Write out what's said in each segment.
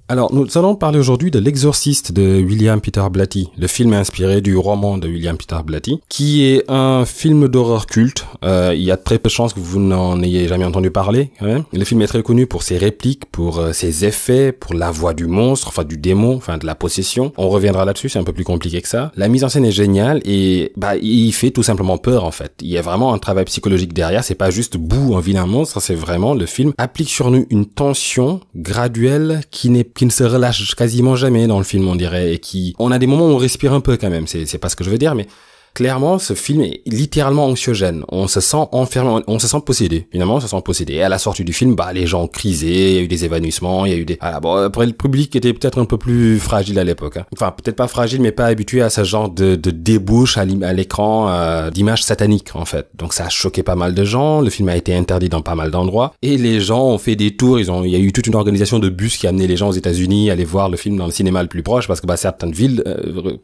Alors, nous allons parler aujourd'hui de L'Exorciste de William Peter Blatty. Le film est inspiré du roman de William Peter Blatty, qui est un film d'horreur culte. Il y a très peu de chances que vous n'en ayez jamais entendu parler, quand même. Le film est très connu pour ses répliques, pour ses effets, pour la voix du monstre, enfin du démon, enfin de la possession. On reviendra là-dessus, c'est un peu plus compliqué que ça. La mise en scène est géniale et il fait tout simplement peur, en fait. Il y a vraiment un travail psychologique derrière. C'est pas juste bouh, un vilain monstre, c'est vraiment le film applique sur nous une tension graduelle qui ne se relâche quasiment jamais dans le film, on dirait, et on a des moments où on respire un peu quand même, c'est pas ce que je veux dire, mais clairement, ce film est littéralement anxiogène. On se sent enfermé, on se sent possédé. Finalement, on se sent possédé. Et à la sortie du film, les gens ont crisé, il y a eu des évanouissements, il y a eu des... après, le public était peut-être un peu plus fragile à l'époque. Enfin, peut-être pas fragile, mais pas habitué à ce genre de débouche à l'écran d'images sataniques, en fait. Donc ça a choqué pas mal de gens. Le film a été interdit dans pas mal d'endroits. Et les gens ont fait des tours. Il y a eu toute une organisation de bus qui a amené les gens aux États-Unis à aller voir le film dans le cinéma le plus proche parce que certaines villes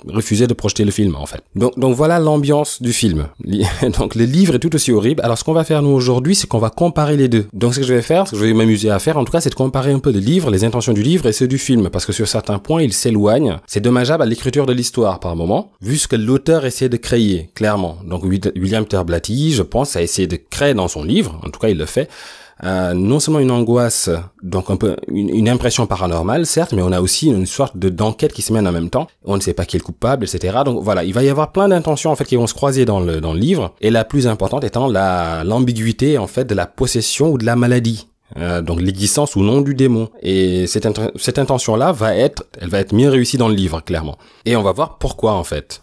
refusaient de projeter le film, en fait. Donc voilà l'ambiance du film. Donc le livre est tout aussi horrible. Alors ce qu'on va faire nous aujourd'hui, c'est qu'on va comparer les deux. Donc ce que je vais faire, ce que je vais m'amuser à faire en tout cas, c'est de comparer un peu le livre, les intentions du livre et ceux du film, parce que sur certains points, ils s'éloignent. C'est dommageable à l'écriture de l'histoire par moment, vu ce que l'auteur essaie de créer, clairement. Donc William Peter Blatty, je pense, a essayé de créer dans son livre, en tout cas il le fait, non seulement une angoisse, donc un peu une impression paranormale, certes, mais on a aussi une sorte d'enquête qui se mène en même temps. On ne sait pas qui est le coupable, etc. Donc voilà, il va y avoir plein d'intentions en fait qui vont se croiser dans le livre, et la plus importante étant l'ambiguïté en fait de la possession ou de la maladie. Donc l'existence ou non du démon. Et cette intention-là elle va être mieux réussie dans le livre, clairement. Et on va voir pourquoi en fait.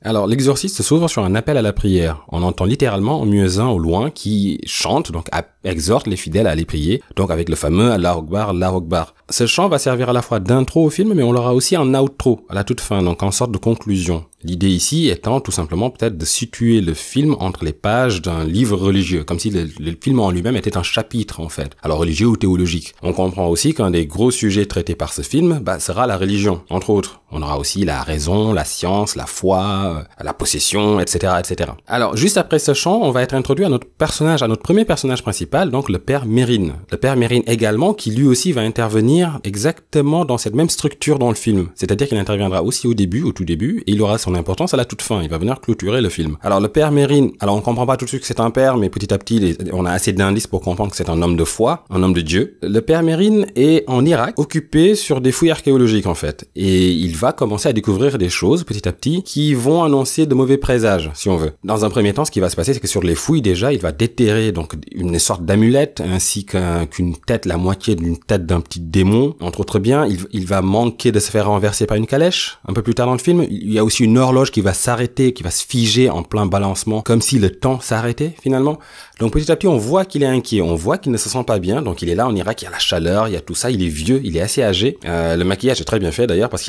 Alors, l'exorciste s'ouvre sur un appel à la prière. On entend littéralement un muezzin au loin qui chante, donc exhorte les fidèles à aller prier, donc avec le fameux Allahu Akbar, Allahu Akbar. Ce chant va servir à la fois d'intro au film, mais on l'aura aussi en outro, à la toute fin, donc en sorte de conclusion. L'idée ici étant tout simplement peut-être de situer le film entre les pages d'un livre religieux, comme si le film en lui-même était un chapitre en fait, alors religieux ou théologique. On comprend aussi qu'un des gros sujets traités par ce film sera la religion, entre autres. On aura aussi la raison, la science, la foi, la possession, etc., etc. Alors, juste après ce chant, on va être introduit à notre premier personnage principal, donc le père Mérine. Le père Mérine également, qui lui aussi va intervenir exactement dans cette même structure dans le film. C'est-à-dire qu'il interviendra aussi au tout début, et il aura son importance à la toute fin. Il va venir clôturer le film. Alors, le père Mérine, on comprend pas tout de suite que c'est un père, mais petit à petit, on a assez d'indices pour comprendre que c'est un homme de foi, un homme de Dieu. Le père Mérine est en Irak, occupé sur des fouilles archéologiques, en fait. Et il va commencer à découvrir des choses, petit à petit, qui vont annoncer de mauvais présages, si on veut. Dans un premier temps, ce qui va se passer, c'est que sur les fouilles, déjà, il va déterrer, donc, une sorte d'amulette, ainsi qu'une tête, la moitié d'une tête d'un petit démon. Entre autres biens, il va manquer de se faire renverser par une calèche. Un peu plus tard dans le film, il y a aussi une horloge qui va s'arrêter, qui va se figer en plein balancement, comme si le temps s'arrêtait, finalement. Donc, petit à petit, on voit qu'il est inquiet, on voit qu'il ne se sent pas bien, donc il est là en Irak, il y a la chaleur, il y a tout ça, il est vieux, il est assez âgé. Le maquillage est très bien fait, d'ailleurs, parce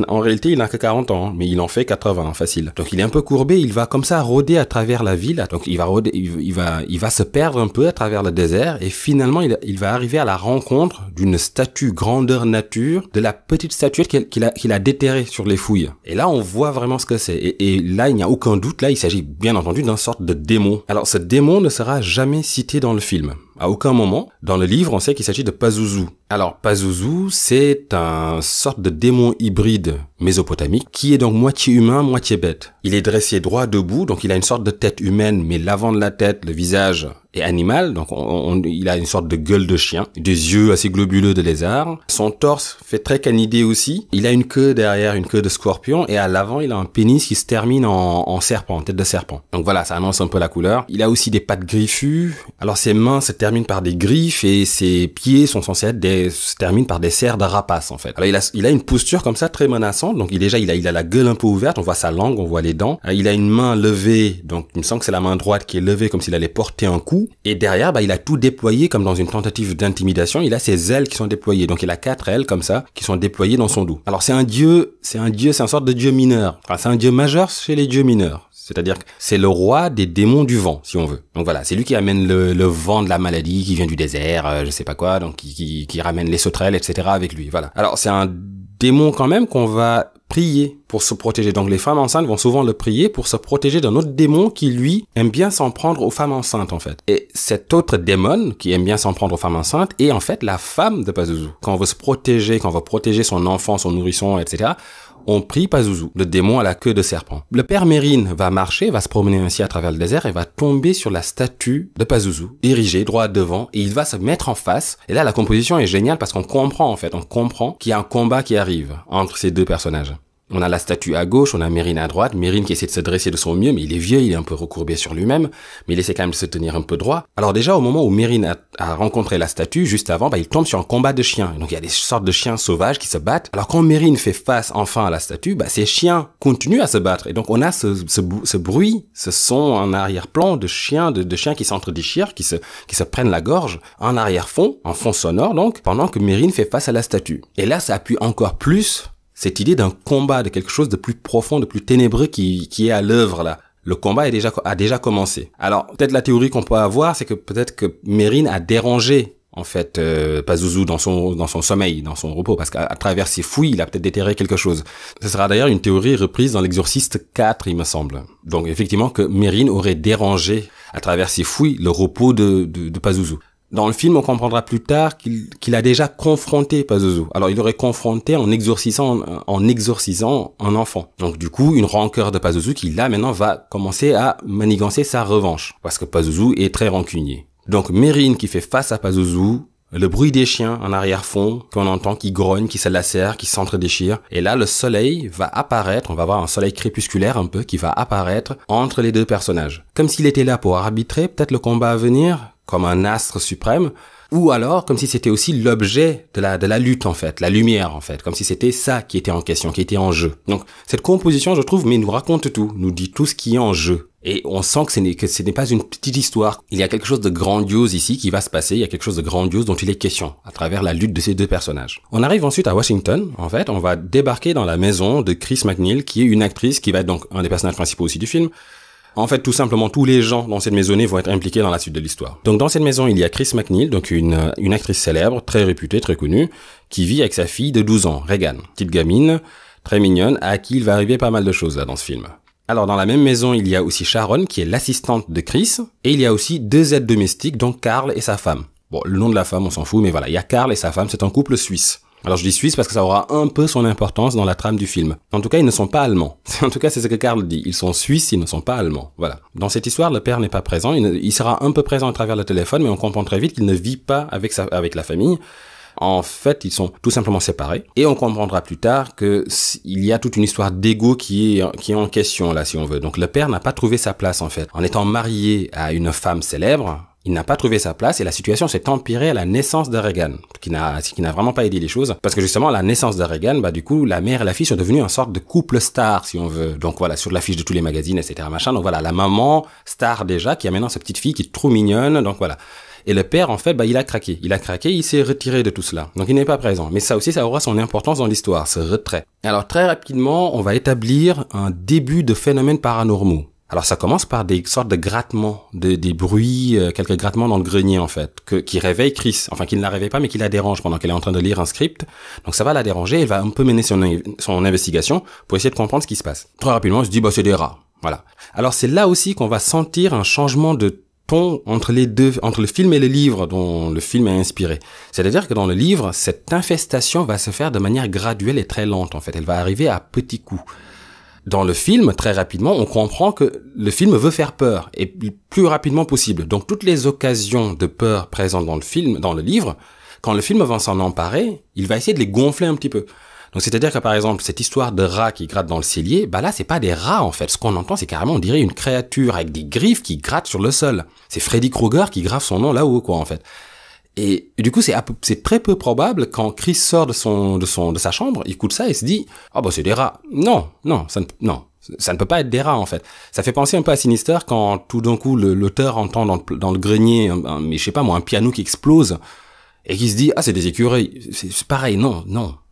en réalité, il n'a que 40 ans, hein, mais il en fait 80, facile. Donc, il est un peu courbé, il va comme ça rôder à travers la ville, donc il va se perdre un peu à travers le désert, et finalement, il va arriver à la rencontre d'une statue grandeur nature, de la petite statuette qu'il a déterrée sur les fouilles. Et là, on voit vraiment ce que c'est. Et là, il n'y a aucun doute, là, il s'agit bien entendu d'un sorte de démon. Alors, ce démon ne sera jamais cité dans le film. À aucun moment. Dans le livre, on sait qu'il s'agit de Pazuzu. Alors, Pazuzu, c'est un sorte de démon hybride mésopotamique qui est donc moitié humain, moitié bête. Il est dressé droit debout, donc il a une sorte de tête humaine, mais l'avant de la tête, le visage est animal, donc il a une sorte de gueule de chien, des yeux assez globuleux de lézard. Son torse fait très canidé aussi. Il a une queue derrière, une queue de scorpion, et à l'avant, il a un pénis qui se termine en serpent, tête de serpent. Donc voilà, ça annonce un peu la couleur. Il a aussi des pattes griffues. Alors ses mains se terminent par des griffes et ses pieds sont censés se terminent par des serres de rapace en fait. Alors il a une posture comme ça très menaçante. Donc il a la gueule un peu ouverte, on voit sa langue, on voit les dents. Il a une main levée, donc il me semble que c'est la main droite qui est levée comme s'il allait porter un coup. Et derrière, il a tout déployé comme dans une tentative d'intimidation. Il a ses ailes qui sont déployées. Donc il a 4 ailes comme ça qui sont déployées dans son dos. Alors c'est une sorte de dieu mineur. Enfin, c'est un dieu majeur chez les dieux mineurs. C'est-à-dire que c'est le roi des démons du vent, si on veut. Donc voilà, c'est lui qui amène le vent de la maladie, qui vient du désert, je sais pas quoi, donc qui ramène les sauterelles, etc. avec lui. Voilà. Alors c'est un démon quand même qu'on va prier pour se protéger. Donc les femmes enceintes vont souvent le prier pour se protéger d'un autre démon qui, lui, aime bien s'en prendre aux femmes enceintes, en fait. Et cet autre démon qui aime bien s'en prendre aux femmes enceintes est en fait la femme de Pazuzu. Quand on veut se protéger, quand on veut protéger son enfant, son nourrisson, etc., on prie Pazuzu, le démon à la queue de serpent. Le père Mérine va marcher, va se promener ainsi à travers le désert et va tomber sur la statue de Pazuzu, érigée droit devant, et il va se mettre en face. Et là, la composition est géniale parce qu'on comprend qu'il y a un combat qui arrive entre ces deux personnages. On a la statue à gauche, on a Mérine à droite. Mérine qui essaie de se dresser de son mieux, mais il est vieux, il est un peu recourbé sur lui-même, mais il essaie quand même de se tenir un peu droit. Alors déjà, au moment où Mérine a rencontré la statue, juste avant, il tombe sur un combat de chiens. Donc il y a des sortes de chiens sauvages qui se battent. Alors quand Mérine fait face enfin à la statue, ces chiens continuent à se battre. Et donc on a ce bruit, ce son en arrière-plan de chiens, de chiens qui s'entre-déchirent, qui se prennent la gorge, en arrière-fond, en fond sonore donc, pendant que Mérine fait face à la statue. Et là, ça appuie encore plus cette idée d'un combat, de quelque chose de plus profond, de plus ténébreux qui est à l'œuvre là. Le combat a déjà commencé. Alors, peut-être la théorie qu'on peut avoir, c'est que peut-être que Mérine a dérangé, en fait, Pazuzu dans son sommeil, dans son repos, parce qu'à travers ses fouilles, il a peut-être déterré quelque chose. Ce sera d'ailleurs une théorie reprise dans l'Exorciste 4, il me semble. Donc, effectivement, que Mérine aurait dérangé, à travers ses fouilles, le repos de Pazuzu. Dans le film, on comprendra plus tard qu'il a déjà confronté Pazuzu. Alors, il aurait confronté en exorcisant un enfant. Donc, du coup, une rancœur de Pazuzu qui, là, maintenant, va commencer à manigancer sa revanche. Parce que Pazuzu est très rancunier. Donc, Mérine qui fait face à Pazuzu, le bruit des chiens en arrière-fond, qu'on entend, qui grognent, qui se lacèrent, qui s'entre-déchirent. Et là, le soleil va apparaître, on va voir un soleil crépusculaire un peu, qui va apparaître entre les deux personnages. Comme s'il était là pour arbitrer peut-être le combat à venir, comme un astre suprême, ou alors comme si c'était aussi l'objet de la lutte en fait, la lumière en fait, comme si c'était ça qui était en question, qui était en jeu. Donc cette composition, je trouve, nous raconte tout, nous dit tout ce qui est en jeu. Et on sent que ce n'est pas une petite histoire. Il y a quelque chose de grandiose ici qui va se passer, il y a quelque chose de grandiose dont il est question, à travers la lutte de ces deux personnages. On arrive ensuite à Washington, en fait, on va débarquer dans la maison de Chris MacNeil, qui est une actrice qui va être donc un des personnages principaux aussi du film. En fait, tout simplement, tous les gens dans cette maisonnée vont être impliqués dans la suite de l'histoire. Donc, dans cette maison, il y a Chris MacNeil, donc une actrice célèbre, très réputée, très connue, qui vit avec sa fille de 12 ans, Regan. Petite gamine, très mignonne, à qui il va arriver pas mal de choses, là, dans ce film. Alors, dans la même maison, il y a aussi Sharon, qui est l'assistante de Chris, et il y a aussi deux aides domestiques, donc Carl et sa femme. Bon, le nom de la femme, on s'en fout, mais voilà, il y a Carl et sa femme, c'est un couple suisse. Alors je dis suisse parce que ça aura un peu son importance dans la trame du film. En tout cas, ils ne sont pas allemands. En tout cas, c'est ce que Karl dit. Ils sont suisses, ils ne sont pas allemands. Voilà. Dans cette histoire, le père n'est pas présent. Il sera un peu présent à travers le téléphone, mais on comprend très vite qu'il ne vit pas avec la famille. En fait, ils sont tout simplement séparés. Et on comprendra plus tard que il y a toute une histoire d'ego qui est en question, là, si on veut. Donc le père n'a pas trouvé sa place, en fait. En étant marié à une femme célèbre, il n'a pas trouvé sa place et la situation s'est empirée à la naissance de Regan, qui n'a vraiment pas aidé les choses. Parce que justement, à la naissance de Regan, du coup, la mère et la fille sont devenues une sorte de couple star, si on veut. Donc voilà, sur l'affiche de tous les magazines, etc. machin. Donc voilà, la maman star déjà, qui a maintenant sa petite fille qui est trop mignonne. Donc voilà. Et le père, en fait, il a craqué. Il s'est retiré de tout cela. Donc il n'est pas présent. Mais ça aussi, ça aura son importance dans l'histoire, ce retrait. Alors très rapidement, on va établir un début de phénomènes paranormaux. Alors ça commence par des sortes de grattements, des bruits, quelques grattements dans le grenier en fait, qui réveillent Chris, enfin qui ne la réveille pas mais qui la dérange pendant qu'elle est en train de lire un script. Donc ça va la déranger, elle va un peu mener son investigation pour essayer de comprendre ce qui se passe. Très rapidement, elle se dit c'est des rats, voilà. Alors c'est là aussi qu'on va sentir un changement de ton entre les deux, entre le film et le livre dont le film est inspiré. C'est-à-dire que dans le livre, cette infestation va se faire de manière graduelle et très lente en fait, elle va arriver à petits coups. Dans le film, très rapidement, on comprend que le film veut faire peur, et plus rapidement possible. Donc, toutes les occasions de peur présentes dans le film, dans le livre, quand le film va s'en emparer, il va essayer de les gonfler un petit peu. Donc, c'est-à-dire que, par exemple, cette histoire de rats qui grattent dans le cellier, là, c'est pas des rats, en fait. Ce qu'on entend, c'est carrément, on dirait une créature avec des griffes qui grattent sur le sol. C'est Freddy Krueger qui grave son nom là-haut, quoi, en fait. Et du coup, c'est très peu probable quand Chris sort de sa chambre, il écoute ça et se dit c'est des rats. Non, ça ne peut pas être des rats en fait. Ça fait penser un peu à Sinister quand tout d'un coup l'auteur entend dans le grenier mais je sais pas moi un piano qui explose et qui se dit c'est des écureuils. C'est pareil, non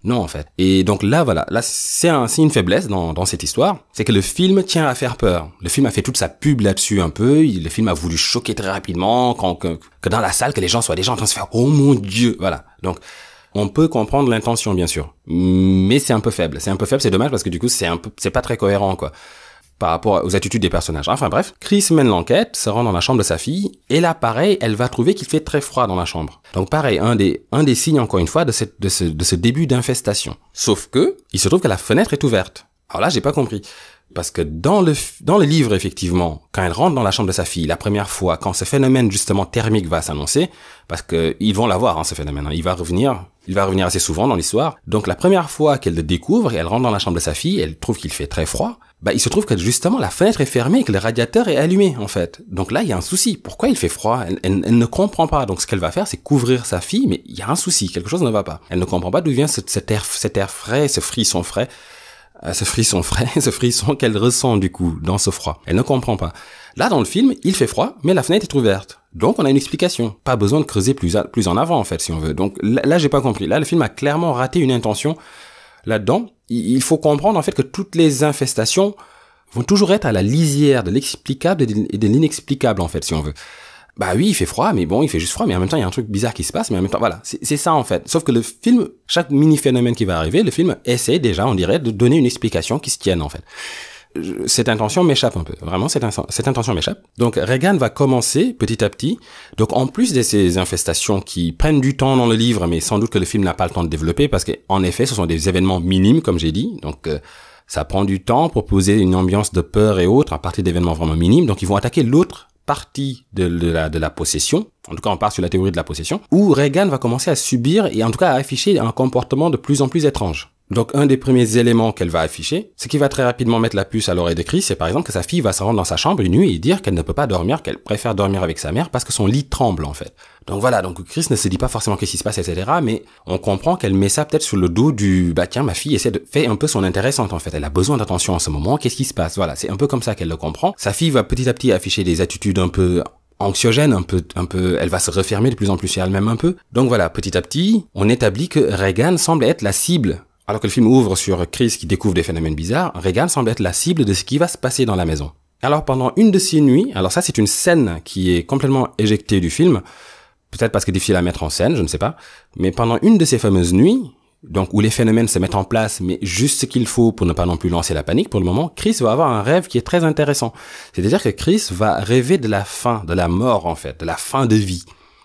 en fait. Et donc là voilà, là c'est une faiblesse dans cette histoire, c'est que le film tient à faire peur. Le film a fait toute sa pub là-dessus un peu, le film a voulu choquer très rapidement que dans la salle que les gens soient déjà en train de se faire oh mon Dieu, voilà. Donc On peut comprendre l'intention, bien sûr, mais c'est un peu faible. C'est dommage parce que du coup, c'est pas très cohérent, quoi, par rapport aux attitudes des personnages. Enfin bref, Chris mène l'enquête, se rend dans la chambre de sa fille, et là, pareil, elle va trouver qu'il fait très froid dans la chambre. Donc pareil, un des signes, encore une fois, de ce début d'infestation. Sauf que, il se trouve que la fenêtre est ouverte. Alors là, j'ai pas compris. Parce que dans le livre, effectivement, quand elle rentre dans la chambre de sa fille, la première fois, quand ce phénomène, justement, thermique va s'annoncer, parce que ils vont l'avoir, hein, ce phénomène, hein, il va revenir assez souvent dans l'histoire. Donc, la première fois qu'elle le découvre et elle rentre dans la chambre de sa fille, elle trouve qu'il fait très froid, il se trouve que, justement, la fenêtre est fermée et que le radiateur est allumé, en fait. Donc là, il y a un souci. Pourquoi il fait froid? Elle ne comprend pas. Donc, ce qu'elle va faire, c'est couvrir sa fille, mais il y a un souci. Quelque chose ne va pas. Elle ne comprend pas d'où vient cet air frais, ce frisson frais. Ce frisson qu'elle ressent du coup dans ce froid. Elle ne comprend pas. Là, dans le film, il fait froid, mais la fenêtre est ouverte. Donc, on a une explication. Pas besoin de creuser plus en avant, en fait, si on veut. Donc là, j'ai pas compris. Là, le film a clairement raté une intention là-dedans. Il faut comprendre, en fait, que toutes les infestations vont toujours être à la lisière de l'explicable et de l'inexplicable, en fait, si on veut. Bah oui, il fait froid, mais bon, il fait juste froid, mais en même temps, il y a un truc bizarre qui se passe, mais en même temps, voilà, c'est ça, en fait. Sauf que le film, chaque mini-phénomène qui va arriver, le film essaie déjà, on dirait, de donner une explication qui se tienne, en fait. Cette intention m'échappe un peu. Vraiment, cette intention m'échappe. Donc, Regan va commencer, petit à petit. Donc, en plus de ces infestations qui prennent du temps dans le livre, mais sans doute que le film n'a pas le temps de développer, parce qu'en effet, ce sont des événements minimes, comme j'ai dit. Donc, ça prend du temps pour poser une ambiance de peur et autres, à partir d'événements vraiment minimes. Donc, ils vont attaquer l'autre partie de la possession, en tout cas on part sur la théorie de la possession, où Regan va commencer à subir et en tout cas à afficher un comportement de plus en plus étrange. Donc un des premiers éléments qu'elle va afficher, c'est qu'il va très rapidement mettre la puce à l'oreille de Chris, c'est par exemple que sa fille va se rendre dans sa chambre une nuit et dire qu'elle ne peut pas dormir, qu'elle préfère dormir avec sa mère parce que son lit tremble en fait. Donc voilà, donc Chris ne se dit pas forcément qu'est-ce qui se passe, etc. Mais on comprend qu'elle met ça peut-être sur le dos du tiens, ma fille fait un peu son intéressante en fait. Elle a besoin d'attention en ce moment, qu'est-ce qui se passe? Voilà, c'est un peu comme ça qu'elle le comprend. Sa fille va petit à petit afficher des attitudes un peu anxiogène, un peu, elle va se refermer de plus en plus sur elle-même un peu. Donc voilà, petit à petit, on établit que Regan semble être la cible. Alors que le film ouvre sur Chris qui découvre des phénomènes bizarres, Regan semble être la cible de ce qui va se passer dans la maison. Alors pendant une de ces nuits, alors ça c'est une scène qui est complètement éjectée du film, peut-être parce que difficile à mettre en scène, je ne sais pas, mais pendant une de ces fameuses nuits, donc où les phénomènes se mettent en place, mais juste ce qu'il faut pour ne pas non plus lancer la panique pour le moment, Chris va avoir un rêve qui est très intéressant. C'est-à-dire que Chris va rêver de la fin, de la mort en fait, de la fin de vie.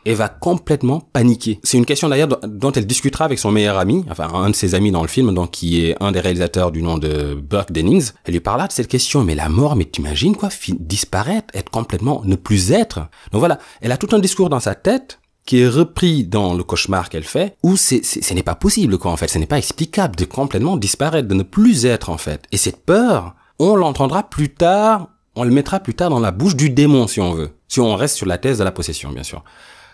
Et va complètement paniquer. C'est une question d'ailleurs dont elle discutera avec son meilleur ami, enfin un de ses amis dans le film, donc qui est un des réalisateurs du nom de Burke Dennings. Elle lui parlera de cette question, mais la mort, mais t'imagines quoi, disparaître, être complètement, ne plus être. Donc voilà, elle a tout un discours dans sa tête qui est repris dans le cauchemar qu'elle fait, où ce n'est pas possible quoi en fait, ce n'est pas explicable de complètement disparaître, de ne plus être en fait. Et cette peur, on l'entendra plus tard, on le mettra plus tard dans la bouche du démon si on veut, si on reste sur la thèse de la possession bien sûr.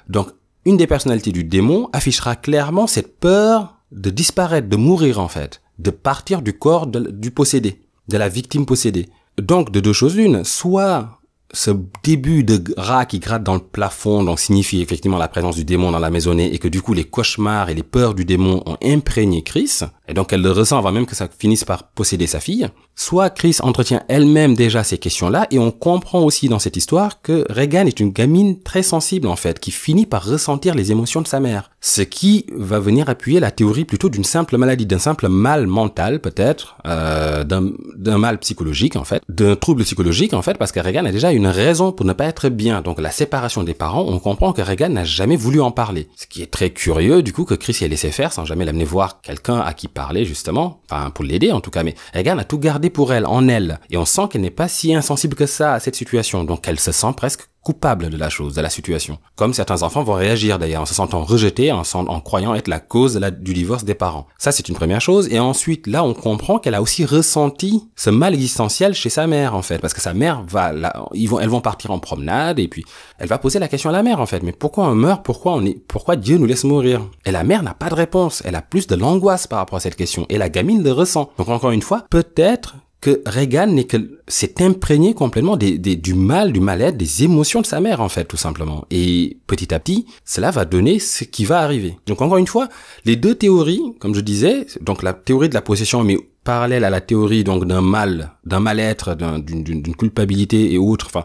Donc, une des personnalités du démon affichera clairement cette peur de disparaître, de mourir en fait, de partir du corps du possédé, de la victime possédée. Donc, de deux choses l'une, soit ce début de rat qui gratte dans le plafond, donc signifie effectivement la présence du démon dans la maisonnée et que du coup les cauchemars et les peurs du démon ont imprégné Chris, et donc elle le ressent avant même que ça finisse par posséder sa fille, soit Chris entretient elle-même déjà ces questions-là et on comprend aussi dans cette histoire que Regan est une gamine très sensible en fait, qui finit par ressentir les émotions de sa mère, ce qui va venir appuyer la théorie plutôt d'une simple maladie, d'un simple mal mental peut-être, d'un mal psychologique en fait, d'un trouble psychologique en fait, parce que Regan a déjà une raison pour ne pas être bien. Donc la séparation des parents, on comprend que Regan n'a jamais voulu en parler. Ce qui est très curieux du coup que Chris ait laissé faire sans jamais l'amener voir quelqu'un à qui parler justement, enfin pour l'aider en tout cas, mais Regan a tout gardé pour elle, en elle. Et on sent qu'elle n'est pas si insensible que ça à cette situation. Donc elle se sent presque coupable de la chose, de la situation. Comme certains enfants vont réagir d'ailleurs, en se sentant rejetés, en croyant être la cause du divorce des parents. Ça, c'est une première chose. Et ensuite, là, on comprend qu'elle a aussi ressenti ce mal existentiel chez sa mère, en fait. Parce que sa mère elles vont partir en promenade, et puis elle va poser la question à la mère, en fait. Mais pourquoi on meurt? Pourquoi Dieu nous laisse mourir? Et la mère n'a pas de réponse. Elle a plus de l'angoisse par rapport à cette question. Et la gamine le ressent. Donc encore une fois, peut-être que Regan s'est imprégné complètement du mal-être, des émotions de sa mère, en fait, tout simplement. Et petit à petit, cela va donner ce qui va arriver. Donc encore une fois, les deux théories, comme je disais, donc la théorie de la possession, mais parallèle à la théorie donc d'un mal-être, d'une culpabilité et autres, enfin,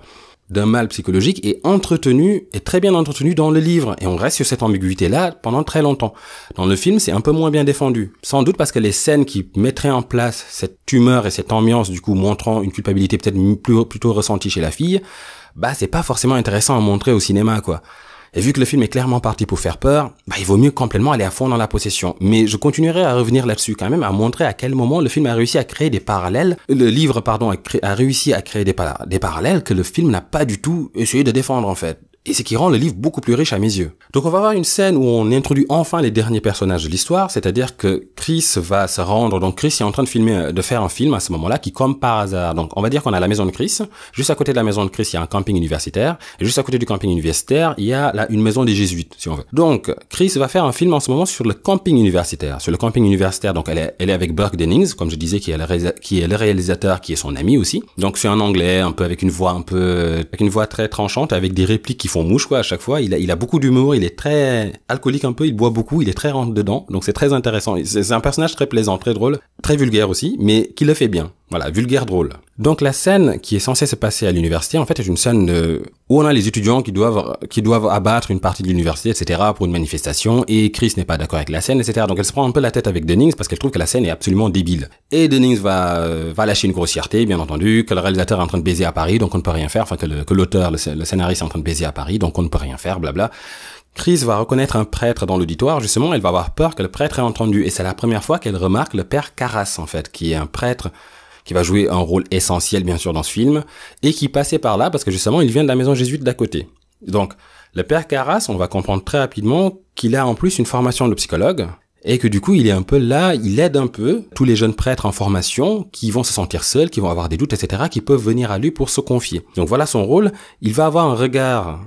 d'un mal psychologique est très bien entretenu dans le livre. Et on reste sur cette ambiguïté-là pendant très longtemps. Dans le film, c'est un peu moins bien défendu. Sans doute parce que les scènes qui mettraient en place cette tumeur et cette ambiance, du coup, montrant une culpabilité peut-être plutôt ressentie chez la fille, bah, c'est pas forcément intéressant à montrer au cinéma, quoi. Et vu que le film est clairement parti pour faire peur, bah, il vaut mieux complètement aller à fond dans la possession. Mais je continuerai à revenir là-dessus quand même, à montrer à quel moment le film a réussi à créer des parallèles, le livre, pardon, a réussi à créer des parallèles que le film n'a pas du tout essayé de défendre, en fait. Et c'est qui rend le livre beaucoup plus riche à mes yeux. Donc on va avoir une scène où on introduit enfin les derniers personnages de l'histoire, c'est-à-dire que Chris va se rendre, donc Chris est en train de faire un film à ce moment-là qui, comme par hasard, donc on va dire qu'on a la maison de Chris, juste à côté de la maison de Chris il y a un camping universitaire, et juste à côté du camping universitaire il y a une maison des jésuites, si on veut. Donc Chris va faire un film en ce moment sur le camping universitaire. Sur le camping universitaire, donc elle est avec Burke Dennings, comme je disais, qui est le réalisateur, qui est son ami aussi. Donc c'est un anglais, un peu avec une voix très tranchante, avec des répliques qui font mouche, quoi, à chaque fois. Il a beaucoup d'humour, il est très alcoolique un peu, il boit beaucoup, il est très rentre dedans, donc c'est très intéressant. C'est un personnage très plaisant, très drôle, très vulgaire aussi, mais qui le fait bien. Voilà, vulgaire, drôle. Donc la scène qui est censée se passer à l'université, en fait, est une scène où on a les étudiants qui doivent abattre une partie de l'université, etc., pour une manifestation, et Chris n'est pas d'accord avec la scène, etc. Donc elle se prend un peu la tête avec Dennings parce qu'elle trouve que la scène est absolument débile. Et Dennings va lâcher une grossièreté, bien entendu, que le réalisateur est en train de baiser à Paris, donc on ne peut rien faire, enfin que l'auteur, le scénariste est en train de baiser à Paris, donc on ne peut rien faire, blabla. Chris va reconnaître un prêtre dans l'auditoire, justement, elle va avoir peur que le prêtre ait entendu, et c'est la première fois qu'elle remarque le père Karras, en fait, qui est un prêtre qui va jouer un rôle essentiel, bien sûr, dans ce film, et qui passait par là parce que, justement, il vient de la maison jésuite d'à côté. Donc, le père Karras, on va comprendre très rapidement qu'il a en plus une formation de psychologue, et que du coup, il est un peu là, il aide un peu tous les jeunes prêtres en formation qui vont se sentir seuls, qui vont avoir des doutes, etc., qui peuvent venir à lui pour se confier. Donc voilà son rôle. Il va avoir un regard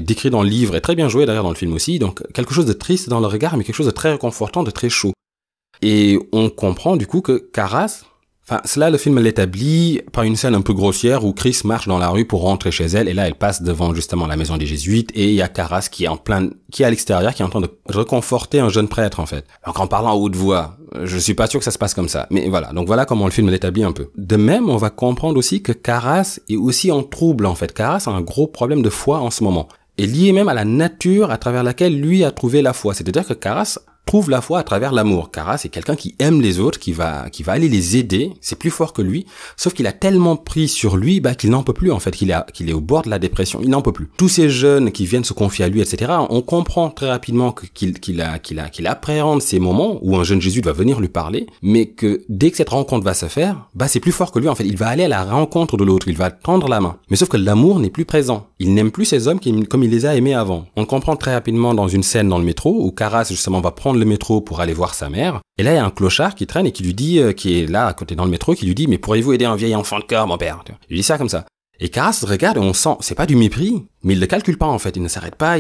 décrit dans le livre, et très bien joué d'ailleurs dans le film aussi, donc quelque chose de triste dans le regard, mais quelque chose de très réconfortant, de très chaud. Et on comprend du coup que Karras, enfin, cela, le film l'établit par une scène un peu grossière où Chris marche dans la rue pour rentrer chez elle, et là, elle passe devant, justement, la maison des jésuites, et il y a Karras qui est à l'extérieur, qui est en train de réconforter un jeune prêtre, en fait. Donc, en parlant à haute voix, je suis pas sûr que ça se passe comme ça. Mais voilà. Donc, voilà comment le film l'établit un peu. De même, on va comprendre aussi que Karras est aussi en trouble, en fait. Karras a un gros problème de foi en ce moment. Et lié même à la nature à travers laquelle lui a trouvé la foi. C'est-à-dire que Karras trouve la foi à travers l'amour. Karras c'est quelqu'un qui aime les autres, qui va aller les aider. C'est plus fort que lui. Sauf qu'il a tellement pris sur lui, qu'il n'en peut plus, en fait, qu'il est au bord de la dépression. Il n'en peut plus. Tous ces jeunes qui viennent se confier à lui, etc., on comprend très rapidement qu'il appréhende ces moments où un jeune jésuite va venir lui parler, mais que dès que cette rencontre va se faire, c'est plus fort que lui, en fait. Il va aller à la rencontre de l'autre. Il va tendre la main. Mais sauf que l'amour n'est plus présent. Il n'aime plus ces hommes comme il les a aimés avant. On le comprend très rapidement dans une scène dans le métro où Karras, justement, va prendre le métro pour aller voir sa mère. Et là, il y a un clochard qui traîne et qui lui dit, qui est là à côté dans le métro, qui lui dit, mais pourriez-vous aider un vieil enfant de cœur, mon père? Il lui dit ça comme ça. Et Karras regarde et on sent, c'est pas du mépris, mais il le calcule pas, en fait. Il ne s'arrête pas,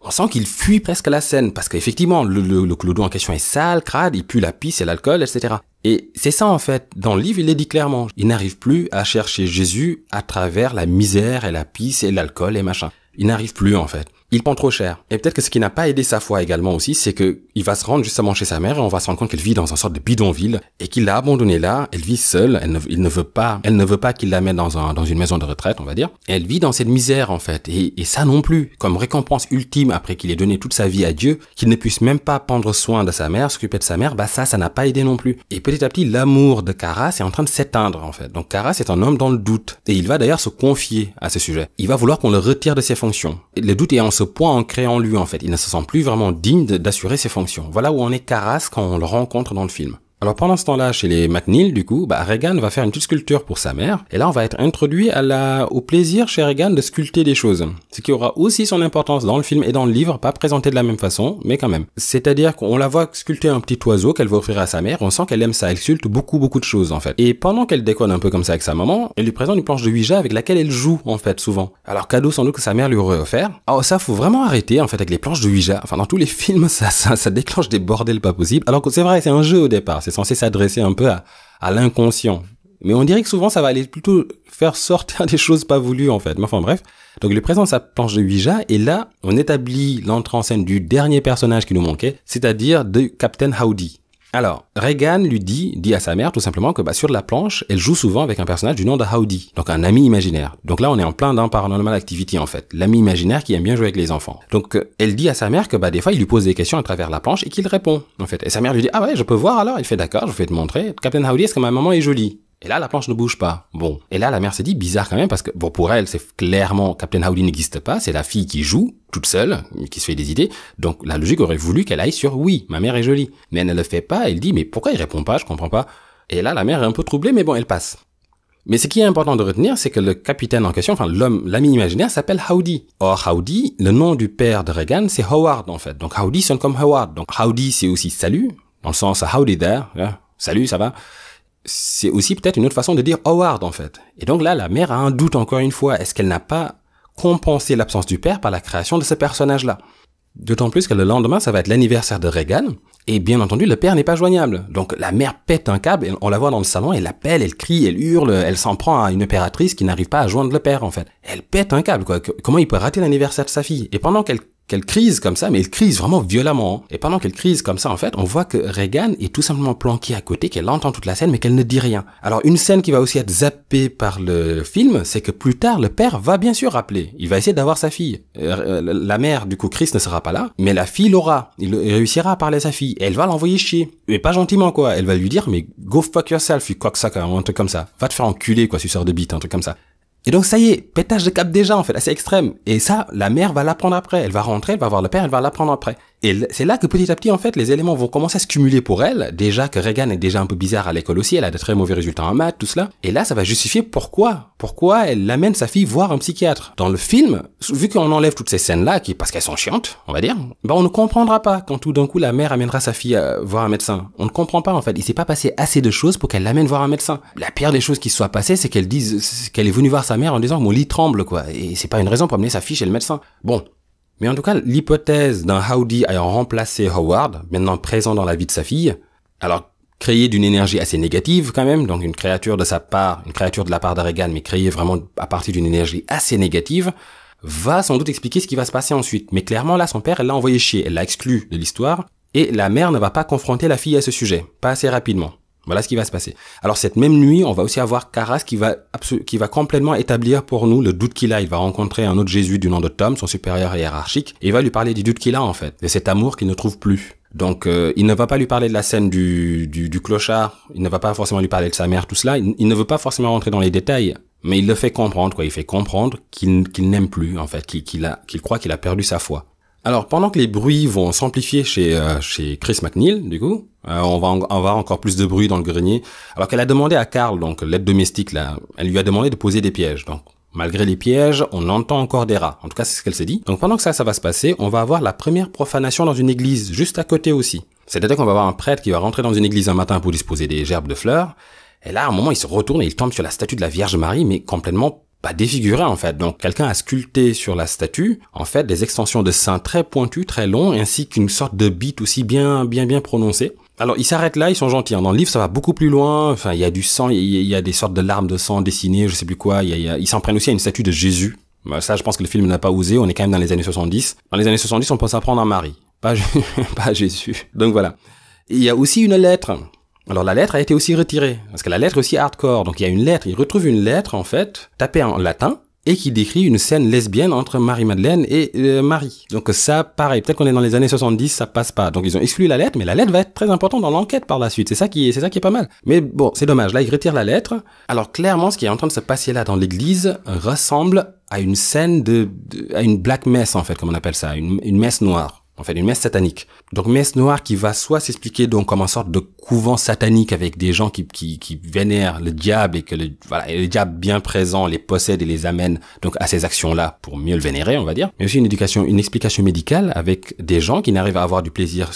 on sent qu'il fuit presque la scène parce qu'effectivement, le clodo en question est sale, crade, il pue la pisse et l'alcool, etc. Et c'est ça, en fait. Dans le livre, il le dit clairement. Il n'arrive plus à chercher Jésus à travers la misère et la pisse et l'alcool et machin. Il n'arrive plus, en fait. Il prend trop cher. Et peut-être que ce qui n'a pas aidé sa foi également aussi, c'est que il va se rendre justement chez sa mère et on va se rendre compte qu'elle vit dans une sorte de bidonville et qu'il l'a abandonnée là. Elle vit seule. Elle ne veut pas qu'il la mette dans une maison de retraite, on va dire. Et elle vit dans cette misère, en fait. Et ça non plus. Comme récompense ultime après qu'il ait donné toute sa vie à Dieu, qu'il ne puisse même pas prendre soin de sa mère, s'occuper de sa mère, ça n'a pas aidé non plus. Et petit à petit, l'amour de Karras est en train de s'éteindre, en fait. Donc Karras est un homme dans le doute. Et il va d'ailleurs se confier à ce sujet. Il va vouloir qu'on le retire de ses fonctions. Et le doute est en ce point ancré en lui, en fait. Il ne se sent plus vraiment digne d'assurer ses fonctions. Voilà où on est Karras quand on le rencontre dans le film. Alors pendant ce temps-là, chez les McNeil, du coup, Regan va faire une petite sculpture pour sa mère, et là on va être introduit au plaisir chez Regan de sculpter des choses, ce qui aura aussi son importance dans le film et dans le livre, pas présenté de la même façon, mais quand même. C'est-à-dire qu'on la voit sculpter un petit oiseau qu'elle va offrir à sa mère, on sent qu'elle aime ça, elle sculpte beaucoup de choses en fait. Et pendant qu'elle déconne un peu comme ça avec sa maman, elle lui présente une planche de Ouija avec laquelle elle joue en fait souvent. Alors cadeau sans doute que sa mère lui aurait offert. Alors ça faut vraiment arrêter en fait avec les planches de Ouija. Enfin dans tous les films ça déclenche des bordels pas possibles. Alors que c'est vrai, c'est un jeu au départ. C'est censé s'adresser un peu à l'inconscient. Mais on dirait que souvent, ça va aller plutôt faire sortir des choses pas voulues, en fait. Mais enfin, bref. Donc, il lui présente sa planche de Ouija, et là, on établit l'entrée en scène du dernier personnage qui nous manquait, c'est-à-dire de Captain Howdy. Alors, Regan lui dit à sa mère tout simplement que sur la planche, elle joue souvent avec un personnage du nom de Howdy, donc un ami imaginaire. Donc là, on est en plein dans Paranormal Activity en fait, l'ami imaginaire qui aime bien jouer avec les enfants. Donc elle dit à sa mère que des fois, il lui pose des questions à travers la planche et qu'il répond en fait. Et sa mère lui dit ah ouais, je peux voir alors. Il fait d'accord, je vais te montrer. Captain Howdy, est-ce que ma maman est jolie? Et là, la planche ne bouge pas. Bon. Et là, la mère se dit bizarre quand même parce que pour elle, c'est clairement Captain Howdy n'existe pas. C'est la fille qui joue toute seule, qui se fait des idées. Donc la logique aurait voulu qu'elle aille sur oui, ma mère est jolie. Mais elle ne le fait pas. Elle dit mais pourquoi il répond pas? Je comprends pas. Et là, la mère est un peu troublée, mais bon, elle passe. Mais ce qui est important de retenir, c'est que le capitaine en question, l'ami imaginaire s'appelle Howdy. Or, Howdy, le nom du père de Regan, c'est Howard en fait. Donc Howdy sonne comme Howard. Donc Howdy, c'est aussi salut, dans le sens howdy there, salut, ça va. C'est aussi peut-être une autre façon de dire Howard en fait. Et donc là, la mère a un doute encore une fois. Est-ce qu'elle n'a pas compensé l'absence du père par la création de ce personnage-là? D'autant plus que le lendemain, ça va être l'anniversaire de Regan. Et bien entendu, le père n'est pas joignable. Donc la mère pète un câble, on la voit dans le salon, elle appelle, elle crie, elle hurle, elle s'en prend à une opératrice qui n'arrive pas à joindre le père en fait. Elle pète un câble quoi. Comment il peut rater l'anniversaire de sa fille? Et pendant qu'elle crise comme ça, mais elle crise vraiment violemment. Et pendant qu'elle crise comme ça, en fait, on voit que Regan est tout simplement planquée à côté, qu'elle entend toute la scène, mais qu'elle ne dit rien. Alors, une scène qui va aussi être zappée par le film, c'est que plus tard, le père va bien sûr rappeler. Il va essayer d'avoir sa fille. La mère, du coup, Chris ne sera pas là, mais la fille l'aura. Il réussira à parler à sa fille. Et elle va l'envoyer chier. Mais pas gentiment, quoi. Elle va lui dire, mais go fuck yourself, you cocksucker, un truc comme ça. Va te faire enculer, quoi, suceur de bite, un truc comme ça. Et donc ça y est, pétage de câble déjà en fait, assez extrême. Et ça, la mère va l'apprendre après. Elle va rentrer, elle va voir le père, elle va l'apprendre après. Et c'est là que petit à petit en fait, les éléments vont commencer à se cumuler pour elle. Déjà que Regan est déjà un peu bizarre à l'école aussi, elle a de très mauvais résultats en maths, tout cela. Et là, ça va justifier pourquoi elle amène sa fille voir un psychiatre. Dans le film, vu qu'on enlève toutes ces scènes-là, parce qu'elles sont chiantes, on va dire, on ne comprendra pas quand tout d'un coup la mère amènera sa fille voir un médecin. On ne comprend pas en fait. Il s'est pas passé assez de choses pour qu'elle l'amène voir un médecin. La pire des choses qui se soient passées, c'est qu'elle est venue voir sa mère en disant mon lit tremble quoi. Et c'est pas une raison pour amener sa fille chez le médecin. Bon. Mais en tout cas, l'hypothèse d'un Howdy ayant remplacé Howard, maintenant présent dans la vie de sa fille, alors créé d'une énergie assez négative quand même, donc une créature de la part de Regan, mais créée vraiment à partir d'une énergie assez négative, va sans doute expliquer ce qui va se passer ensuite. Mais clairement là, son père, elle l'a envoyé chier, elle l'a exclu de l'histoire, et la mère ne va pas confronter la fille à ce sujet, pas assez rapidement. Voilà ce qui va se passer. Alors cette même nuit, on va aussi avoir Karras qui va complètement établir pour nous le doute qu'il a. Il va rencontrer un autre jésuite du nom de Tom, son supérieur hiérarchique, et il va lui parler du doute qu'il a en fait, de cet amour qu'il ne trouve plus. Donc il ne va pas lui parler de la scène du clochard, il ne va pas forcément lui parler de sa mère, tout cela, il ne veut pas forcément rentrer dans les détails, mais il le fait comprendre quoi, il fait comprendre qu'il n'aime plus en fait, qu'il croit qu'il a perdu sa foi. Alors, pendant que les bruits vont s'amplifier chez Chris MacNeil, du coup, on va avoir encore plus de bruit dans le grenier. Alors qu'elle a demandé à Carl, donc l'aide domestique là, elle lui a demandé de poser des pièges. Donc, malgré les pièges, on entend encore des rats. En tout cas, c'est ce qu'elle s'est dit. Donc, pendant que ça va se passer, on va avoir la première profanation dans une église, juste à côté aussi. C'est-à-dire qu'on va avoir un prêtre qui va rentrer dans une église un matin pour disposer des gerbes de fleurs. Et là, à un moment, il se retourne et il tombe sur la statue de la Vierge Marie, mais complètement pas défiguré en fait. Donc quelqu'un a sculpté sur la statue en fait des extensions de seins très pointues, très longs, ainsi qu'une sorte de bite aussi bien prononcée. Alors ils s'arrêtent là, ils sont gentils. Dans le livre ça va beaucoup plus loin. Enfin il y a du sang, il y a des sortes de larmes de sang dessinées, je sais plus quoi. Ils s'en prennent aussi à une statue de Jésus. Ça je pense que le film n'a pas osé. On est quand même dans les années 70. Dans les années 70 on peut s'en prendre à Marie, pas Jésus. Donc voilà. Il y a aussi une lettre. Alors la lettre a été aussi retirée, parce que la lettre est aussi hardcore. Donc il y a une lettre, il retrouve une lettre en fait, tapée en latin, et qui décrit une scène lesbienne entre Marie-Madeleine et Marie. Donc ça, pareil, peut-être qu'on est dans les années 70, ça passe pas. Donc ils ont exclu la lettre, mais la lettre va être très importante dans l'enquête par la suite. C'est ça qui est pas mal. Mais bon, c'est dommage, là ils retirent la lettre. Alors clairement, ce qui est en train de se passer là dans l'église ressemble à une scène à une black mess en fait, comme on appelle ça, une messe noire. En fait, une messe satanique. Donc, messe noire qui va soit s'expliquer donc comme une sorte de couvent satanique avec des gens qui vénèrent le diable et que le diable bien présent les possède et les amène donc à ces actions-là pour mieux le vénérer, on va dire. Mais aussi une explication médicale avec des gens qui n'arrivent à avoir du plaisir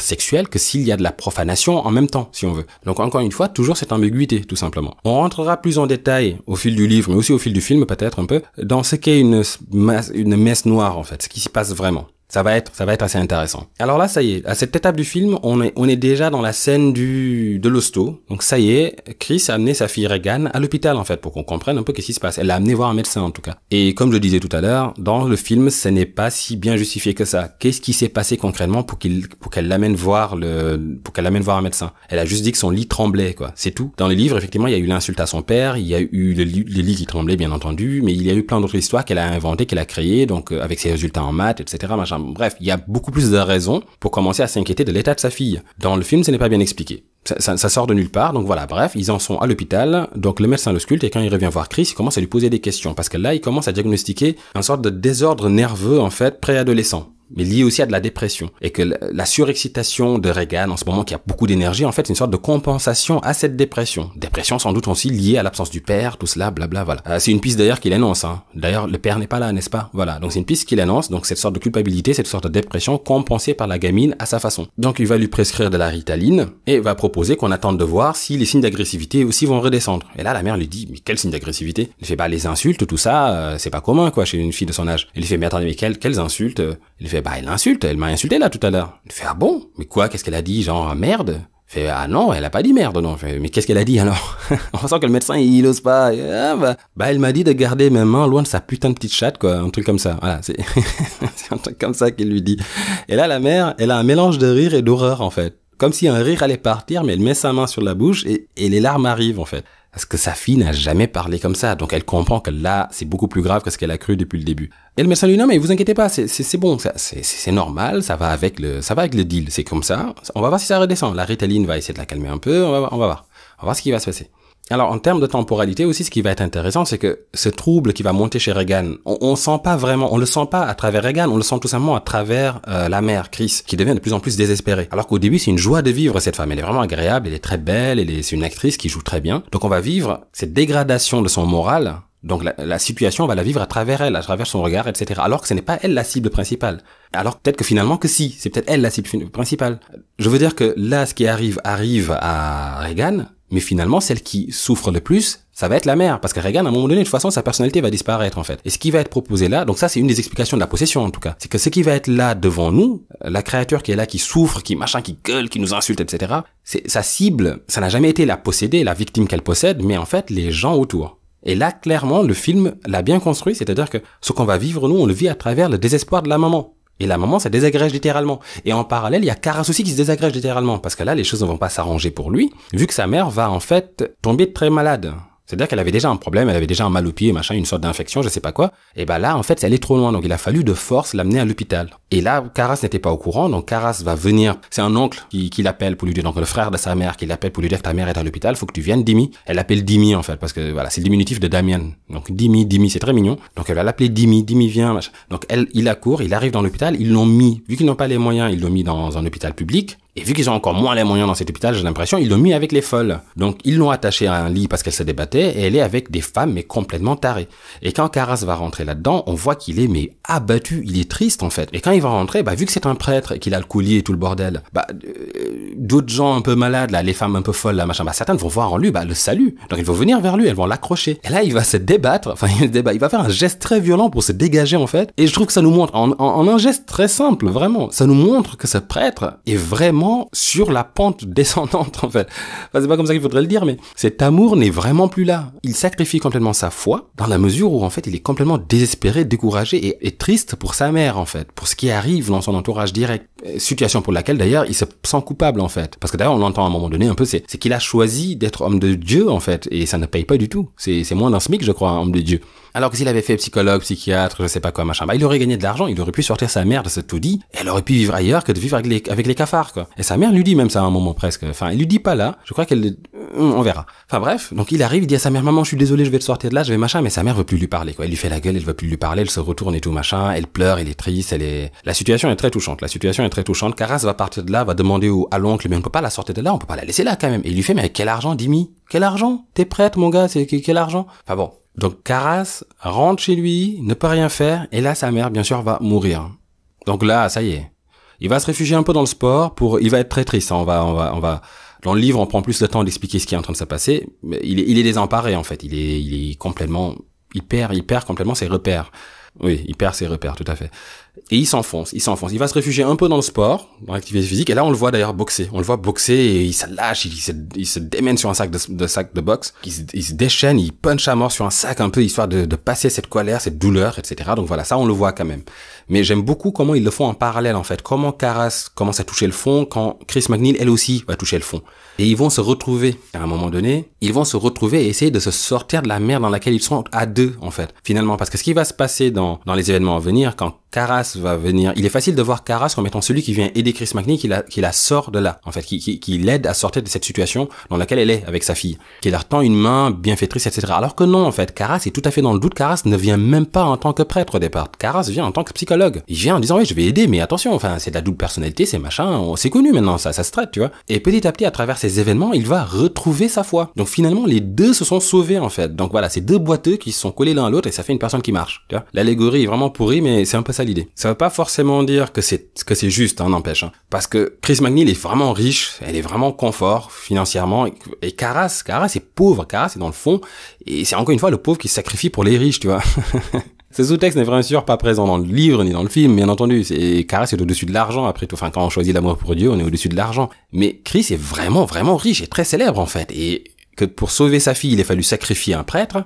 sexuel que s'il y a de la profanation en même temps, si on veut. Donc, encore une fois, toujours cette ambiguïté, tout simplement. On rentrera plus en détail au fil du livre, mais aussi au fil du film, peut-être un peu, dans ce qu'est une messe noire, en fait, ce qui s'y passe vraiment. Ça va être assez intéressant. Alors là, ça y est, à cette étape du film, on est déjà dans la scène de l'hosto. Donc ça y est, Chris a amené sa fille Regan à l'hôpital en fait, pour qu'on comprenne un peu qu'est-ce qui se passe. Elle l'a amené voir un médecin en tout cas. Et comme je disais tout à l'heure, dans le film, ce n'est pas si bien justifié que ça. Qu'est-ce qui s'est passé concrètement pour qu'elle l'amène voir un médecin? Elle a juste dit que son lit tremblait, quoi. C'est tout. Dans les livres, effectivement, il y a eu l'insulte à son père, il y a eu le lit qui tremblait, bien entendu, mais il y a eu plein d'autres histoires qu'elle a inventées, qu'elle a créées, donc avec ses résultats en maths, etc. Machin. Bref, il y a beaucoup plus de raisons pour commencer à s'inquiéter de l'état de sa fille. Dans le film, ce n'est pas bien expliqué. Ça sort de nulle part, donc voilà, bref, ils en sont à l'hôpital, donc le médecin le sculpte, et quand il revient voir Chris, il commence à lui poser des questions, parce que là, il commence à diagnostiquer une sorte de désordre nerveux, en fait, préadolescent, mais lié aussi à de la dépression, et que la surexcitation de Regan, en ce moment, qui a beaucoup d'énergie, en fait, c'est une sorte de compensation à cette dépression. Dépression sans doute aussi liée à l'absence du père, tout cela, blabla, voilà. C'est une piste d'ailleurs qu'il annonce, hein. D'ailleurs, le père n'est pas là, n'est-ce pas? Voilà, donc c'est une piste qu'il annonce, donc cette sorte de culpabilité, cette sorte de dépression compensée par la gamine à sa façon. Donc il va lui prescrire de la Ritaline, et va proposer qu'on attende de voir si les signes d'agressivité aussi vont redescendre. Et là, la mère lui dit, mais quel signe d'agressivité? Il fait, bah, les insultes, tout ça, c'est pas commun, quoi, chez une fille de son âge. Il fait, mais attendez, mais quelles insultes? Il fait, bah, elle m'a insulté là tout à l'heure. Il fait, ah bon? Mais quoi? Qu'est-ce qu'elle a dit? Genre, merde? Il fait, ah non, elle a pas dit merde, non. Il fait, mais qu'est-ce qu'elle a dit alors? On sent que le médecin, il ose pas. Elle m'a dit de garder mes mains loin de sa putain de petite chatte, quoi. Un truc comme ça. Voilà, c'est c'est un truc comme ça qu'il lui dit. Et là, la mère, elle a un mélange de rire et d'horreur, en fait. Comme si un rire allait partir, mais elle met sa main sur la bouche et les larmes arrivent, en fait. Parce que sa fille n'a jamais parlé comme ça. Donc elle comprend que là, c'est beaucoup plus grave que ce qu'elle a cru depuis le début. Et le médecin lui dit, non, mais vous inquiétez pas, c'est bon, c'est normal, ça va avec le deal. C'est comme ça. On va voir si ça redescend. La Ritaline va essayer de la calmer un peu. On va voir. On va voir ce qui va se passer. Alors, en termes de temporalité aussi, ce qui va être intéressant, c'est que ce trouble qui va monter chez Regan, on sent pas vraiment, on le sent pas à travers Regan, on le sent tout simplement à travers la mère, Chris, qui devient de plus en plus désespérée. Alors qu'au début, c'est une joie de vivre, cette femme. Elle est vraiment agréable, elle est très belle, c'est une actrice qui joue très bien. Donc on va vivre cette dégradation de son moral. Donc la situation, on va la vivre à travers elle, à travers son regard, etc. Alors que ce n'est pas elle la cible principale. Alors peut-être que finalement que si, c'est peut-être elle la cible principale. Je veux dire que là, ce qui arrive à Regan, mais finalement, celle qui souffre le plus, ça va être la mère. Parce que Regan, à un moment donné, de toute façon, sa personnalité va disparaître, en fait. Et ce qui va être proposé là, donc ça, c'est une des explications de la possession, en tout cas. C'est que ce qui va être là devant nous, la créature qui est là, qui souffre, qui gueule, qui nous insulte, etc., sa cible, ça n'a jamais été la possédée, la victime qu'elle possède, mais en fait, les gens autour. Et là, clairement, le film l'a bien construit, c'est-à-dire que ce qu'on va vivre, nous, on le vit à travers le désespoir de la maman. Et la maman, ça désagrège littéralement. Et en parallèle, il y a Karas aussi qui se désagrège littéralement. Parce que là, les choses ne vont pas s'arranger pour lui, vu que sa mère va en fait tomber très malade. C'est-à-dire qu'elle avait déjà un problème, elle avait déjà un mal au pied, machin, une sorte d'infection, je sais pas quoi. Et ben là, en fait, elle est trop loin. Donc il a fallu de force l'amener à l'hôpital. Et là, Karas n'était pas au courant, donc Karas va venir. C'est un oncle qui l'appelle pour lui dire, donc le frère de sa mère qui l'appelle pour lui dire que ta mère est à l'hôpital, faut que tu viennes, Dimi. Elle l'appelle Dimi, en fait, parce que voilà, c'est le diminutif de Damien. Donc Dimi, c'est très mignon. Donc elle va l'appeler Dimi vient, machin. Donc il accourt, il arrive dans l'hôpital, ils l'ont mis, vu qu'ils n'ont pas les moyens, ils l'ont mis dans un hôpital public. Et vu qu'ils ont encore moins les moyens dans cet hôpital, j'ai l'impression, ils l'ont mis avec les folles. Donc, ils l'ont attachée à un lit parce qu'elle se débattait, et elle est avec des femmes, mais complètement tarées. Et quand Karas va rentrer là-dedans, on voit qu'il est, mais abattu, il est triste, en fait. Et quand il va rentrer, vu que c'est un prêtre et qu'il a le collier et tout le bordel, d'autres gens un peu malades, là, les femmes un peu folles, là, machin, certaines vont voir en lui, le salut. Donc, ils vont venir vers lui, elles vont l'accrocher. Et là, il va se débattre, il va faire un geste très violent pour se dégager, en fait. Et je trouve que ça nous montre, en un geste très simple, vraiment, ça nous montre que ce prêtre est vraiment sur la pente descendante, en fait. Enfin, c'est pas comme ça qu'il faudrait le dire, mais cet amour n'est vraiment plus là. Il sacrifie complètement sa foi, dans la mesure où, en fait, il est complètement désespéré, découragé et triste pour sa mère, en fait, pour ce qui arrive dans son entourage direct. Situation pour laquelle, d'ailleurs, il se sent coupable, en fait. Parce que d'ailleurs, on l'entend à un moment donné un peu, c'est qu'il a choisi d'être homme de Dieu, en fait, et ça ne paye pas du tout. C'est moins d'un SMIC, je crois, un homme de Dieu. Alors que s'il avait fait psychologue, psychiatre, je sais pas quoi, machin, il aurait gagné de l'argent, il aurait pu sortir sa mère de ce taudis, et elle aurait pu vivre ailleurs que de vivre avec les cafards, quoi. Et sa mère lui dit même ça à un moment presque. Enfin, il lui dit pas là. Je crois on verra. Enfin bref. Donc il arrive, il dit à sa mère, maman, je suis désolé, je vais te sortir de là, je vais machin, mais sa mère veut plus lui parler, quoi. Elle lui fait la gueule, elle veut plus lui parler, elle se retourne et tout machin, elle pleure, elle est triste, la situation est très touchante. Karas va partir de là, va demander à l'oncle, mais on peut pas la sortir de là, on peut pas la laisser là quand même. Et il lui fait, mais avec quel argent, Dimi? Quel argent? T'es prête, mon gars? C'est quel argent? Enfin bon. Donc Karas rentre chez lui, ne peut rien faire, et là sa mère, bien sûr, va mourir. Donc là, ça y est. Il va se réfugier un peu dans le sport il va être très triste, hein. On va, dans le livre, on prend plus de temps d'expliquer ce qui est en train de se passer. Mais il est désemparé, en fait. Il est complètement, il perd complètement ses repères. Oui, il perd ses repères, tout à fait. Et il s'enfonce. Il va se réfugier un peu dans le sport, dans l'activité physique. Et là, on le voit d'ailleurs boxer. On le voit boxer et il se lâche, il se démène sur un sac de boxe. Il se déchaîne, il punch à mort sur un sac un peu, histoire de passer cette colère, cette douleur, etc. Donc voilà, ça, on le voit quand même. Mais j'aime beaucoup comment ils le font en parallèle, en fait. Comment Karas commence à toucher le fond quand Chris McNeil, elle aussi, va toucher le fond. Et ils vont se retrouver, à un moment donné, et essayer de se sortir de la merde dans laquelle ils sont à deux, en fait. Finalement, parce que ce qui va se passer dans les événements à venir, quand Karas va venir, il est facile de voir Karas comme étant celui qui vient aider Chris McNeil, qui la sort de là, en fait, qui l'aide à sortir de cette situation dans laquelle elle est avec sa fille, qui leur tend une main bienfaitrice, etc. Alors que non, en fait, Karas est tout à fait dans le doute. Karas ne vient même pas en tant que prêtre au départ. Karas vient en tant que psychologue. Il vient en disant, oui, je vais aider, mais attention, enfin, c'est de la double personnalité, c'est machin, c'est connu maintenant, ça se traite, tu vois. Et petit à petit, à travers ces événements, il va retrouver sa foi. Donc finalement, les deux se sont sauvés, en fait. Donc voilà, c'est deux boiteux qui se sont collés l'un à l'autre et ça fait une personne qui marche, tu vois. L'allégorie est vraiment pourrie, mais c'est un peu ça l'idée. Ça veut pas forcément dire que c'est juste, n'empêche, hein. Parce que Chris McNeil est vraiment riche, elle est vraiment confort financièrement, et Karas est pauvre, Karas est dans le fond, et c'est encore une fois le pauvre qui se sacrifie pour les riches, tu vois. Ce sous-texte n'est bien sûr pas présent dans le livre ni dans le film, bien entendu. Karas est au-dessus de l'argent, après tout. Enfin, quand on choisit l'amour pour Dieu, on est au-dessus de l'argent. Mais Chris est vraiment, vraiment riche et très célèbre, en fait. Et que pour sauver sa fille, il a fallu sacrifier un prêtre.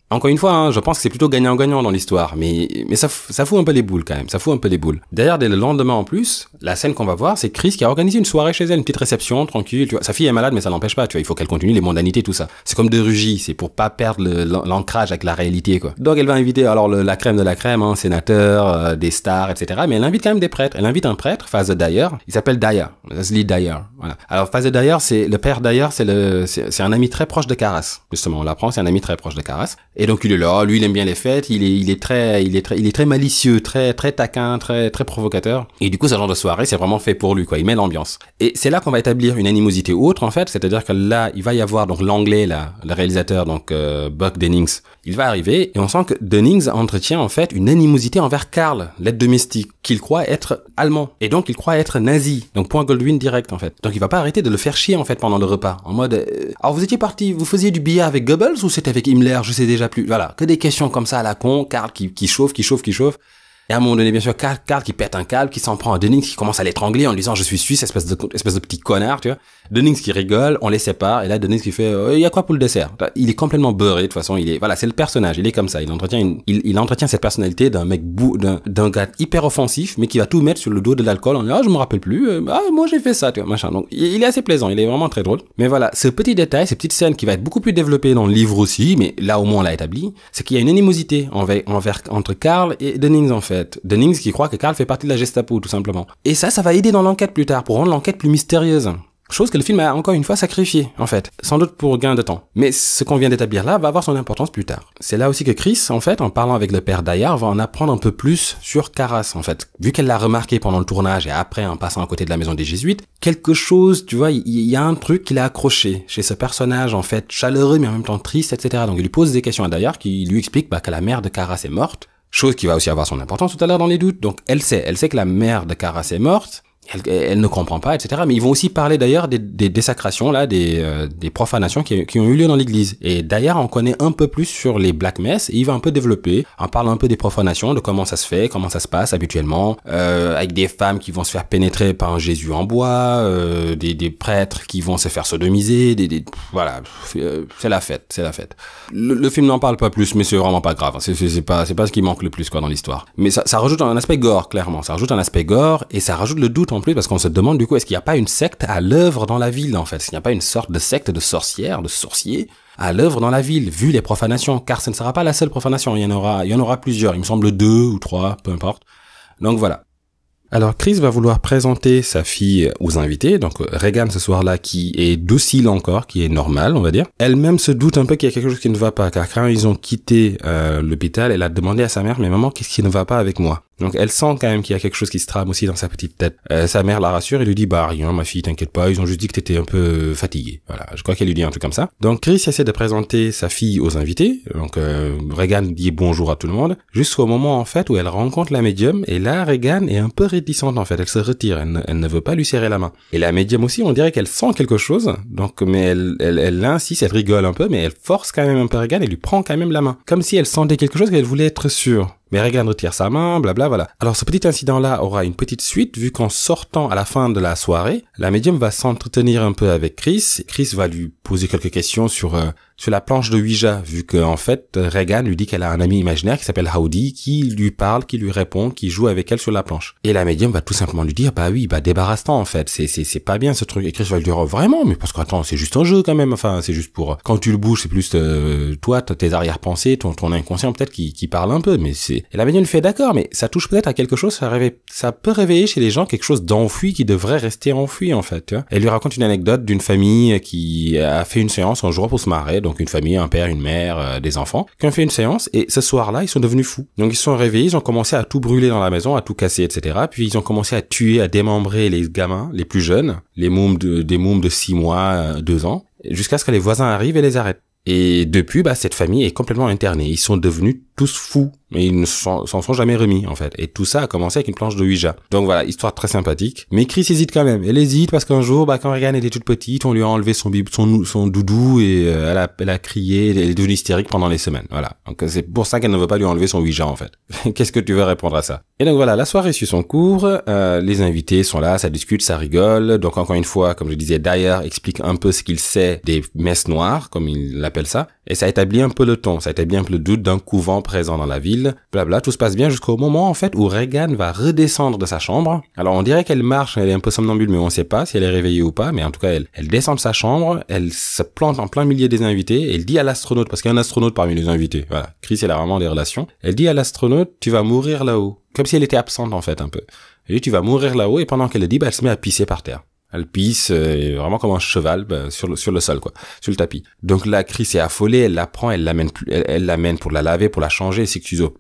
Encore une fois, hein, je pense que c'est plutôt gagnant-gagnant dans l'histoire, mais ça fout un peu les boules quand même, ça fout un peu les boules. D'ailleurs, dès le lendemain en plus, la scène qu'on va voir, c'est Chris qui a organisé une soirée chez elle, une petite réception, tranquille, tu vois. Sa fille est malade, mais ça n'empêche pas, tu vois, il faut qu'elle continue les mondanités, tout ça. C'est comme de Rugy, c'est pour pas perdre l'ancrage avec la réalité, quoi. Donc elle va inviter alors la crème de la crème, hein, sénateur, des stars, etc. Mais elle invite quand même des prêtres. Elle invite un prêtre, Father Dyer, il s'appelle Dyer, Leslie Dyer, voilà. Alors Father Dyer, le père Dyer, c'est un ami très proche de Karas, justement, on l'apprend, c'est un ami très proche de Karas. Et donc il est là, lui il aime bien les fêtes, il est très malicieux, très taquin, très provocateur. Et du coup ce genre de soirée c'est vraiment fait pour lui, quoi. Il met l'ambiance. Et c'est là qu'on va établir une animosité autre en fait, c'est-à-dire que là il va y avoir donc l'anglais là, le réalisateur donc Buck Dennings, il va arriver et on sent que Dennings entretient en fait une animosité envers Karl, l'aide domestique, qu'il croit être allemand et donc il croit être nazi. Donc point Goldwyn direct en fait. Donc il va pas arrêter de le faire chier en fait pendant le repas en mode alors vous étiez parti, vous faisiez du billard avec Goebbels ou c'était avec Himmler, je sais déjà plus. Voilà, que des questions comme ça à la con, Karl qui chauffe. Et à un moment donné, bien sûr, Karl qui pète un câble, qui s'en prend à Dennings, qui commence à l'étrangler en lui disant je suis suisse, espèce de petit connard, tu vois. Dennings qui rigole, on les sépare, et là Dennings qui fait y a quoi pour le dessert? Il est complètement beurré, de toute façon, voilà, c'est le personnage, il est comme ça, il entretient cette personnalité d'un mec d'un gars hyper offensif, mais qui va tout mettre sur le dos de l'alcool en disant je me rappelle plus, moi j'ai fait ça, tu vois, machin. Donc il est assez plaisant, il est vraiment très drôle. Mais voilà, ce petit détail, ces petites scènes qui va être beaucoup plus développées dans le livre aussi, mais là au moins on l'a établi, c'est qu'il y a une animosité entre Karl et Dennings en fait. Dennings qui croit que Karl fait partie de la Gestapo, tout simplement. Et ça va aider dans l'enquête plus tard, pour rendre l'enquête plus mystérieuse. Chose que le film a encore une fois sacrifié, en fait. Sans doute pour gain de temps. Mais ce qu'on vient d'établir là va avoir son importance plus tard. C'est là aussi que Chris, en fait, en parlant avec le père Dyer, va en apprendre un peu plus sur Karas, en fait. Vu qu'elle l'a remarqué pendant le tournage et après en passant à côté de la maison des Jésuites, quelque chose, tu vois, il y a un truc qui l'a accroché chez ce personnage, en fait, chaleureux mais en même temps triste, etc. Donc il lui pose des questions à Dyer qui lui explique que la mère de Karas est morte. Chose qui va aussi avoir son importance tout à l'heure dans les doutes. Donc elle sait que la mère de Karas est morte, elle ne comprend pas, etc. Mais ils vont aussi parler d'ailleurs des désacrations, là, des profanations qui ont eu lieu dans l'église. Et d'ailleurs, on connaît un peu plus sur les Black Mess, et il va un peu développer, en parlant un peu des profanations, de comment ça se fait, comment ça se passe habituellement, avec des femmes qui vont se faire pénétrer par un Jésus en bois, des prêtres qui vont se faire sodomiser, voilà, c'est la fête. Le film n'en parle pas plus, mais c'est vraiment pas grave. C'est pas ce qui manque le plus, quoi, dans l'histoire. Mais ça rajoute un aspect gore, clairement. Ça rajoute un aspect gore, et ça rajoute le doute en plus, parce qu'on se demande du coup, est-ce qu'il n'y a pas une secte à l'œuvre dans la ville, en fait? Est-ce qu'il n'y a pas une sorte de secte de sorcières, de sorciers à l'œuvre dans la ville, vu les profanations? Car ce ne sera pas la seule profanation, il y en aura plusieurs, il me semble 2 ou 3, peu importe. Donc voilà. Alors Chris va vouloir présenter sa fille aux invités, donc Regan ce soir-là qui est docile encore, qui est normale on va dire. Elle-même se doute un peu qu'il y a quelque chose qui ne va pas, car quand ils ont quitté l'hôpital, elle a demandé à sa mère, mais maman, qu'est-ce qui ne va pas avec moi? Donc elle sent quand même qu'il y a quelque chose qui se trame aussi dans sa petite tête. Sa mère la rassure et lui dit rien ma fille, t'inquiète pas, ils ont juste dit que t'étais un peu fatiguée. Voilà, je crois qu'elle lui dit un truc comme ça. Donc Chris essaie de présenter sa fille aux invités. Donc Regan dit bonjour à tout le monde, jusqu'au moment en fait où elle rencontre la médium, et là Regan est un peu réticente en fait, elle se retire, elle ne veut pas lui serrer la main. Et la médium aussi, on dirait qu'elle sent quelque chose, donc mais elle insiste, elle rigole un peu, mais elle force quand même un peu Regan et lui prend quand même la main, comme si elle sentait quelque chose qu'elle voulait être sûre. Mais Regan retire sa main, blabla, voilà. Alors ce petit incident-là aura une petite suite, vu qu'en sortant à la fin de la soirée, la médium va s'entretenir un peu avec Chris. Chris va lui poser quelques questions sur la planche de Ouija, vu que en fait Regan lui dit qu'elle a un ami imaginaire qui s'appelle Howdy, qui lui parle, qui lui répond, qui joue avec elle sur la planche. Et la médium va tout simplement lui dire, bah oui, bah débarrasse-t'en en fait, c'est pas bien ce truc. Et Chris va lui dire, oh, vraiment, mais parce que attends, c'est juste un jeu quand même, enfin c'est juste pour quand tu le bouges, c'est plus toi, tes arrière-pensées, ton inconscient peut-être qui parle un peu, mais c'est. Et la médium lui fait d'accord, mais ça touche peut-être à quelque chose, ça peut réveiller chez les gens quelque chose d'enfoui qui devrait rester enfoui en fait. Tu vois. Elle lui raconte une anecdote d'une famille qui a fait une séance un jour pour se marrer. Donc une famille, un père, une mère, des enfants, qui ont fait une séance et ce soir-là, ils sont devenus fous. Donc ils se sont réveillés, ils ont commencé à tout brûler dans la maison, à tout casser, etc. Puis ils ont commencé à tuer, à démembrer les gamins, les plus jeunes, des mômes de 6 mois, 2 ans, jusqu'à ce que les voisins arrivent et les arrêtent. Et depuis, cette famille est complètement internée. Ils sont devenus tous fous. Mais ils ne s'en sont jamais remis, en fait. Et tout ça a commencé avec une planche de Ouija. Donc voilà, histoire très sympathique. Mais Chris hésite quand même. Elle hésite parce qu'un jour, quand Regan était toute petite, on lui a enlevé son doudou et elle a crié, elle est devenue hystérique pendant les semaines. Voilà. Donc c'est pour ça qu'elle ne veut pas lui enlever son Ouija, en fait. Qu'est-ce que tu veux répondre à ça? Et donc voilà, la soirée suit son cours. Les invités sont là, ça discute, ça rigole. Donc encore une fois, comme je disais, Dyer explique un peu ce qu'il sait des messes noires, comme il l'appelle ça. Et ça établit un peu le ton, ça établit un peu le doute d'un couvent présent dans la ville. Blabla, tout se passe bien jusqu'au moment, en fait, où Regan va redescendre de sa chambre. Alors, on dirait qu'elle marche, elle est un peu somnambule, mais on sait pas si elle est réveillée ou pas. Mais en tout cas, elle descend de sa chambre, elle se plante en plein milieu des invités, et elle dit à l'astronaute, parce qu'il y a un astronaute parmi les invités. Voilà. Chris, elle a vraiment des relations. Elle dit à l'astronaute, tu vas mourir là-haut. Comme si elle était absente, en fait, un peu. Elle dit, tu vas mourir là-haut, et pendant qu'elle le dit, elle se met à pisser par terre. Elle pisse vraiment comme un cheval sur le sol, quoi, sur le tapis. Donc là, Chris est affolée, elle la prend, elle l'amène pour la laver, pour la changer,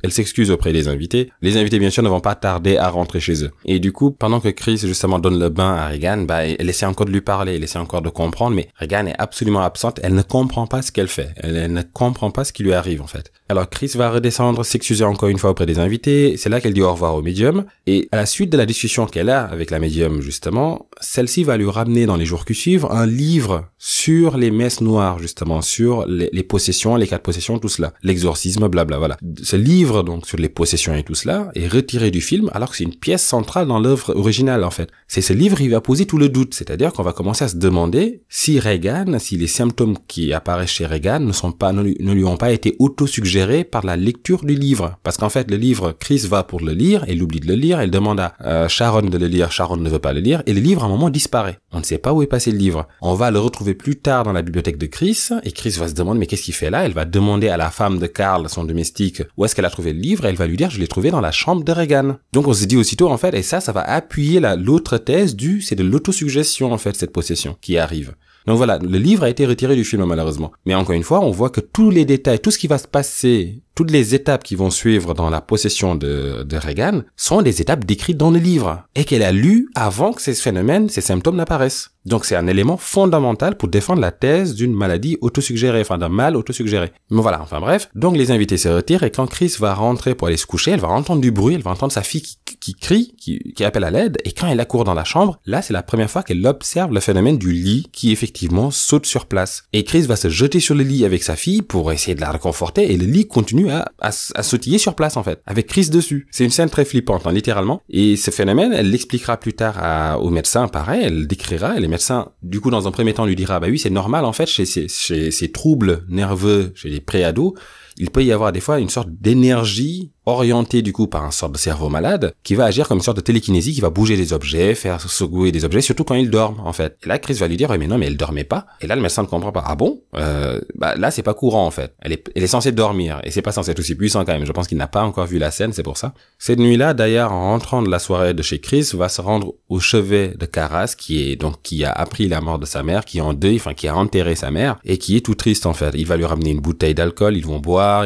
elle s'excuse auprès des invités. Les invités, bien sûr, ne vont pas tarder à rentrer chez eux. Et du coup, pendant que Chris, justement, donne le bain à Regan, elle essaie encore de lui parler, elle essaie encore de comprendre, mais Regan est absolument absente, elle ne comprend pas ce qu'elle fait. Elle ne comprend pas ce qui lui arrive, en fait. Alors Chris va redescendre, s'excuser encore une fois auprès des invités, c'est là qu'elle dit au revoir au médium, et à la suite de la discussion qu'elle a avec la médium, justement, celle-ci va lui ramener dans les jours qui suivent un livre sur les messes noires, justement, sur les possessions, les 4 possessions, tout cela, l'exorcisme, blabla, voilà. Ce livre, donc, sur les possessions et tout cela, est retiré du film, alors que c'est une pièce centrale dans l'œuvre originale, en fait. C'est ce livre, il va poser tout le doute, c'est-à-dire qu'on va commencer à se demander si les symptômes qui apparaissent chez Regan ne lui ont pas été auto-suggérés par la lecture du livre. Parce qu'en fait, le livre, Chris va pour le lire, elle oublie de le lire, elle demande à Sharon de le lire, Sharon ne veut pas le lire, et le livre, à un moment, disparaît. On ne sait pas où est passé le livre. On va le retrouver plus tard dans la bibliothèque de Chris, et Chris va se demander, mais qu'est-ce qu'il fait là? Elle va demander à la femme de Carl, son domestique, où est-ce qu'elle a trouvé le livre, et elle va lui dire, je l'ai trouvé dans la chambre de Regan. Donc on se dit aussitôt, en fait, et ça va appuyer l'autre thèse c'est de l'autosuggestion, en fait, cette possession qui arrive. Donc voilà, le livre a été retiré du film, malheureusement. Mais encore une fois, on voit que tous les détails, tout ce qui va se passer, toutes les étapes qui vont suivre dans la possession de Regan sont des étapes décrites dans le livre et qu'elle a lues avant que ces phénomènes, ces symptômes n'apparaissent. Donc c'est un élément fondamental pour défendre la thèse d'une maladie autosuggérée, enfin d'un mal autosuggéré. Mais voilà, enfin bref. Donc les invités se retirent et quand Chris va rentrer pour aller se coucher, elle va entendre du bruit, elle va entendre sa fille qui crie, qui appelle à l'aide, et quand elle accourt dans la chambre, là c'est la première fois qu'elle observe le phénomène du lit qui effectivement saute sur place. Et Chris va se jeter sur le lit avec sa fille pour essayer de la réconforter, et le lit continue à sautiller sur place en fait, avec Chris dessus. C'est une scène très flippante, hein, littéralement. Et ce phénomène, elle l'expliquera plus tard au médecin, pareil, elle le décrira, et les médecins, du coup, dans un premier temps, lui dira, bah oui, c'est normal en fait, chez ces troubles nerveux, chez les préados, il peut y avoir des fois une sorte d'énergie orientée du coup par un sorte de cerveau malade qui va agir comme une sorte de télékinésie, qui va bouger des objets, faire secouer des objets, surtout quand ils dorment en fait. Et là Chris va lui dire, mais non, mais elle dormait pas. Et là le médecin ne comprend pas. Ah bon? Là c'est pas courant en fait. Elle est censée dormir et c'est pas censé être aussi puissant quand même. Je pense qu'il n'a pas encore vu la scène, c'est pour ça. Cette nuit-là, d'ailleurs, en rentrant de la soirée de chez Chris, va se rendre au chevet de Caras qui a appris la mort de sa mère, qui est en deuil, enfin qui a enterré sa mère et qui est tout triste en fait. Il va lui ramener une bouteille d'alcool, ils vont boire,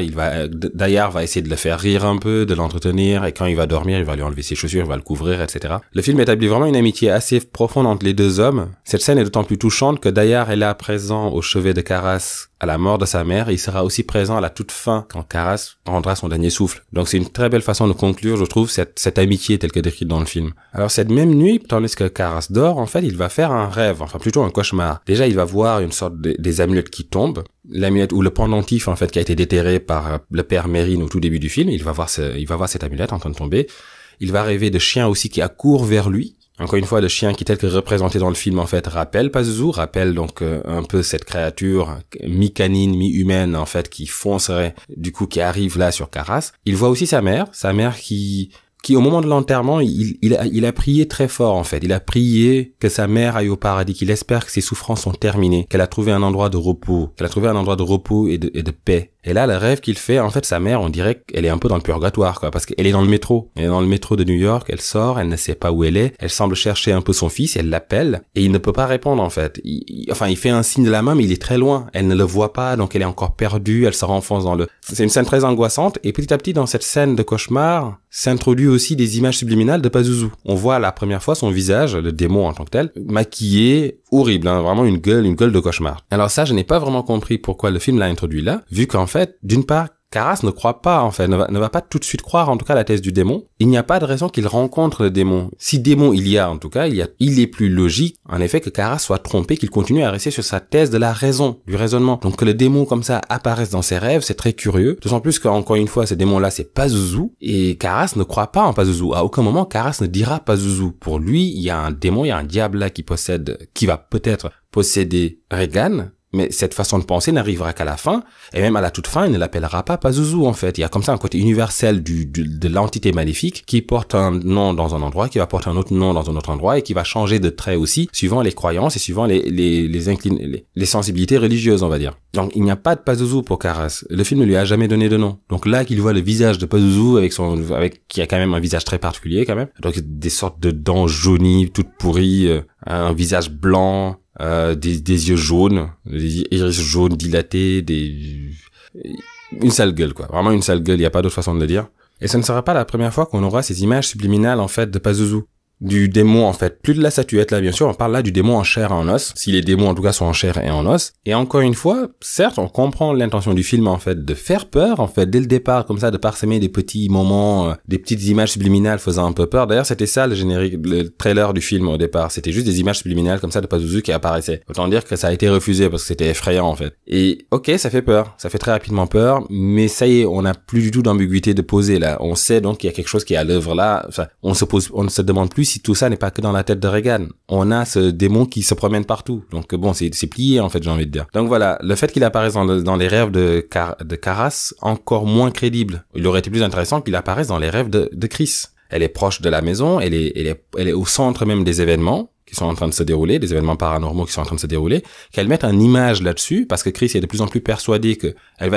d'ailleurs va essayer de le faire rire un peu, de l'entretenir, et quand il va dormir, il va lui enlever ses chaussures, il va le couvrir, etc. Le film établit vraiment une amitié assez profonde entre les deux hommes. Cette scène est d'autant plus touchante que d'ailleurs est là présent au chevet de Caras à la mort de sa mère, et il sera aussi présent à la toute fin quand Caras rendra son dernier souffle. Donc c'est une très belle façon de conclure, je trouve, cette amitié telle que décrite dans le film. Alors cette même nuit, tandis que Caras dort, en fait, il va faire un rêve, enfin plutôt un cauchemar. Déjà, il va voir une sorte des amulettes qui tombent, l'amulette ou le pendentif en fait qui a été déterré par le père Mérine au tout début du film. Il va voir cette amulette en train de tomber. Il va rêver de chiens aussi qui accourent vers lui. Encore une fois, le chien qui tel que représenté dans le film en fait rappelle Pazuzu, rappelle donc un peu cette créature mi-canine, mi-humaine en fait qui foncerait du coup qui arrive là sur Karas. Il voit aussi sa mère qui au moment de l'enterrement, il a prié très fort en fait. Il a prié que sa mère aille au paradis, qu'il espère que ses souffrances sont terminées, qu'elle a trouvé un endroit de repos, et de paix. Et là, le rêve qu'il fait, en fait, sa mère, on dirait qu'elle est un peu dans le purgatoire, quoi, parce qu'elle est dans le métro. Elle est dans le métro de New York, elle sort, elle ne sait pas où elle est, elle semble chercher un peu son fils, elle l'appelle, et il ne peut pas répondre, en fait. Il fait un signe de la main, mais il est très loin. Elle ne le voit pas, donc elle est encore perdue, elle se renfonce dans le... C'est une scène très angoissante, et petit à petit, dans cette scène de cauchemar, s'introduit aussi des images subliminales de Pazuzu. On voit la première fois son visage, le démon en tant que tel, maquillé, horrible, hein, vraiment une gueule de cauchemar. Alors ça, je n'ai pas vraiment compris pourquoi le film l'a introduit là, vu qu'en fait, d'une part, Karas ne croit pas, en fait, ne va pas tout de suite croire, en tout cas, la thèse du démon. Il n'y a pas de raison qu'il rencontre le démon. Si démon il y a, en tout cas, il est plus logique, en effet, que Karas soit trompé, qu'il continue à rester sur sa thèse de la raison, du raisonnement. Donc que le démon, comme ça, apparaisse dans ses rêves, c'est très curieux. D'autant plus qu'encore une fois, ce démon-là, c'est Pazuzu, et Karas ne croit pas en Pazuzu. À aucun moment, Karas ne dira Pazuzu. Pour lui, il y a un démon, il y a un diable là qui va peut-être posséder Regan, mais cette façon de penser n'arrivera qu'à la fin, et même à la toute fin, il ne l'appellera pas Pazuzu, en fait. Il y a comme ça un côté universel de l'entité maléfique qui porte un nom dans un endroit, qui va porter un autre nom dans un autre endroit, et qui va changer de trait aussi, suivant les croyances et suivant les sensibilités religieuses, on va dire. Donc, il n'y a pas de Pazuzu pour Karas. Le film ne lui a jamais donné de nom. Donc là, qu'il voit le visage de Pazuzu qui a quand même un visage très particulier, quand même. Donc, des sortes de dents jaunies, toutes pourries, un visage blanc, des yeux jaunes, des iris jaunes dilatés, une sale gueule, quoi. Vraiment une sale gueule, il n'y a pas d'autre façon de le dire. Et ce ne sera pas la première fois qu'on aura ces images subliminales, en fait, de Pazuzu. Du démon, en fait. Plus de la statuette, là, bien sûr, on parle là du démon en chair et en os. Si les démons, en tout cas, sont en chair et en os. Et encore une fois, certes, on comprend l'intention du film, en fait, de faire peur, en fait, dès le départ, comme ça, de parsemer des petits moments, des petites images subliminales faisant un peu peur. D'ailleurs, c'était ça, le trailer du film, au départ. C'était juste des images subliminales, comme ça, de Pazuzu qui apparaissaient. Autant dire que ça a été refusé, parce que c'était effrayant, en fait. Et, ok, ça fait peur. Ça fait très rapidement peur, mais ça y est, on n'a plus du tout d'ambiguïté de poser, là. On sait, donc, qu'il y a quelque chose qui est à l'œuvre, là. Enfin, on ne se demande plus si tout ça n'est pas que dans la tête de Regan. On a ce démon qui se promène partout. Donc bon, c'est plié en fait, j'ai envie de dire. Donc voilà, le fait qu'il apparaisse dans les rêves de Karas, encore moins crédible. Il aurait été plus intéressant qu'il apparaisse dans les rêves de Chris. Elle est proche de la maison, elle est au centre même des événements qui sont en train de se dérouler, des événements paranormaux qui sont en train de se dérouler, qu'elle mette une image là-dessus, parce que Chris elle va être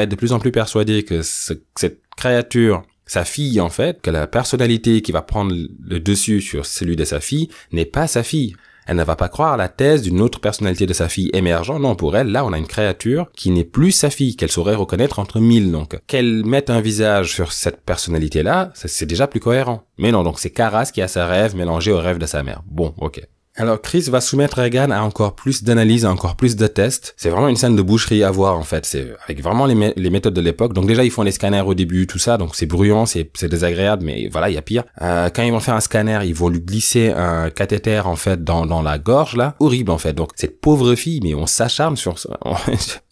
de plus en plus persuadée que cette créature, sa fille, en fait, que la personnalité qui va prendre le dessus sur celui de sa fille n'est pas sa fille. Elle ne va pas croire à la thèse d'une autre personnalité de sa fille émergeant. Non, pour elle, là, on a une créature qui n'est plus sa fille, qu'elle saurait reconnaître entre mille. Donc, qu'elle mette un visage sur cette personnalité-là, c'est déjà plus cohérent. Mais non, donc c'est Karas qui a ses rêves mélangés aux rêves de sa mère. Bon, ok. Alors Chris va soumettre Regan à encore plus d'analyses, à encore plus de tests. C'est vraiment une scène de boucherie à voir en fait. C'est avec vraiment les méthodes de l'époque. Donc déjà ils font les scanners au début, tout ça. Donc c'est bruyant, c'est désagréable, mais voilà, il y a pire. Quand ils vont faire un scanner, ils vont lui glisser un cathéter en fait dans la gorge là. Horrible en fait. Donc cette pauvre fille, mais on s'acharne sur ça.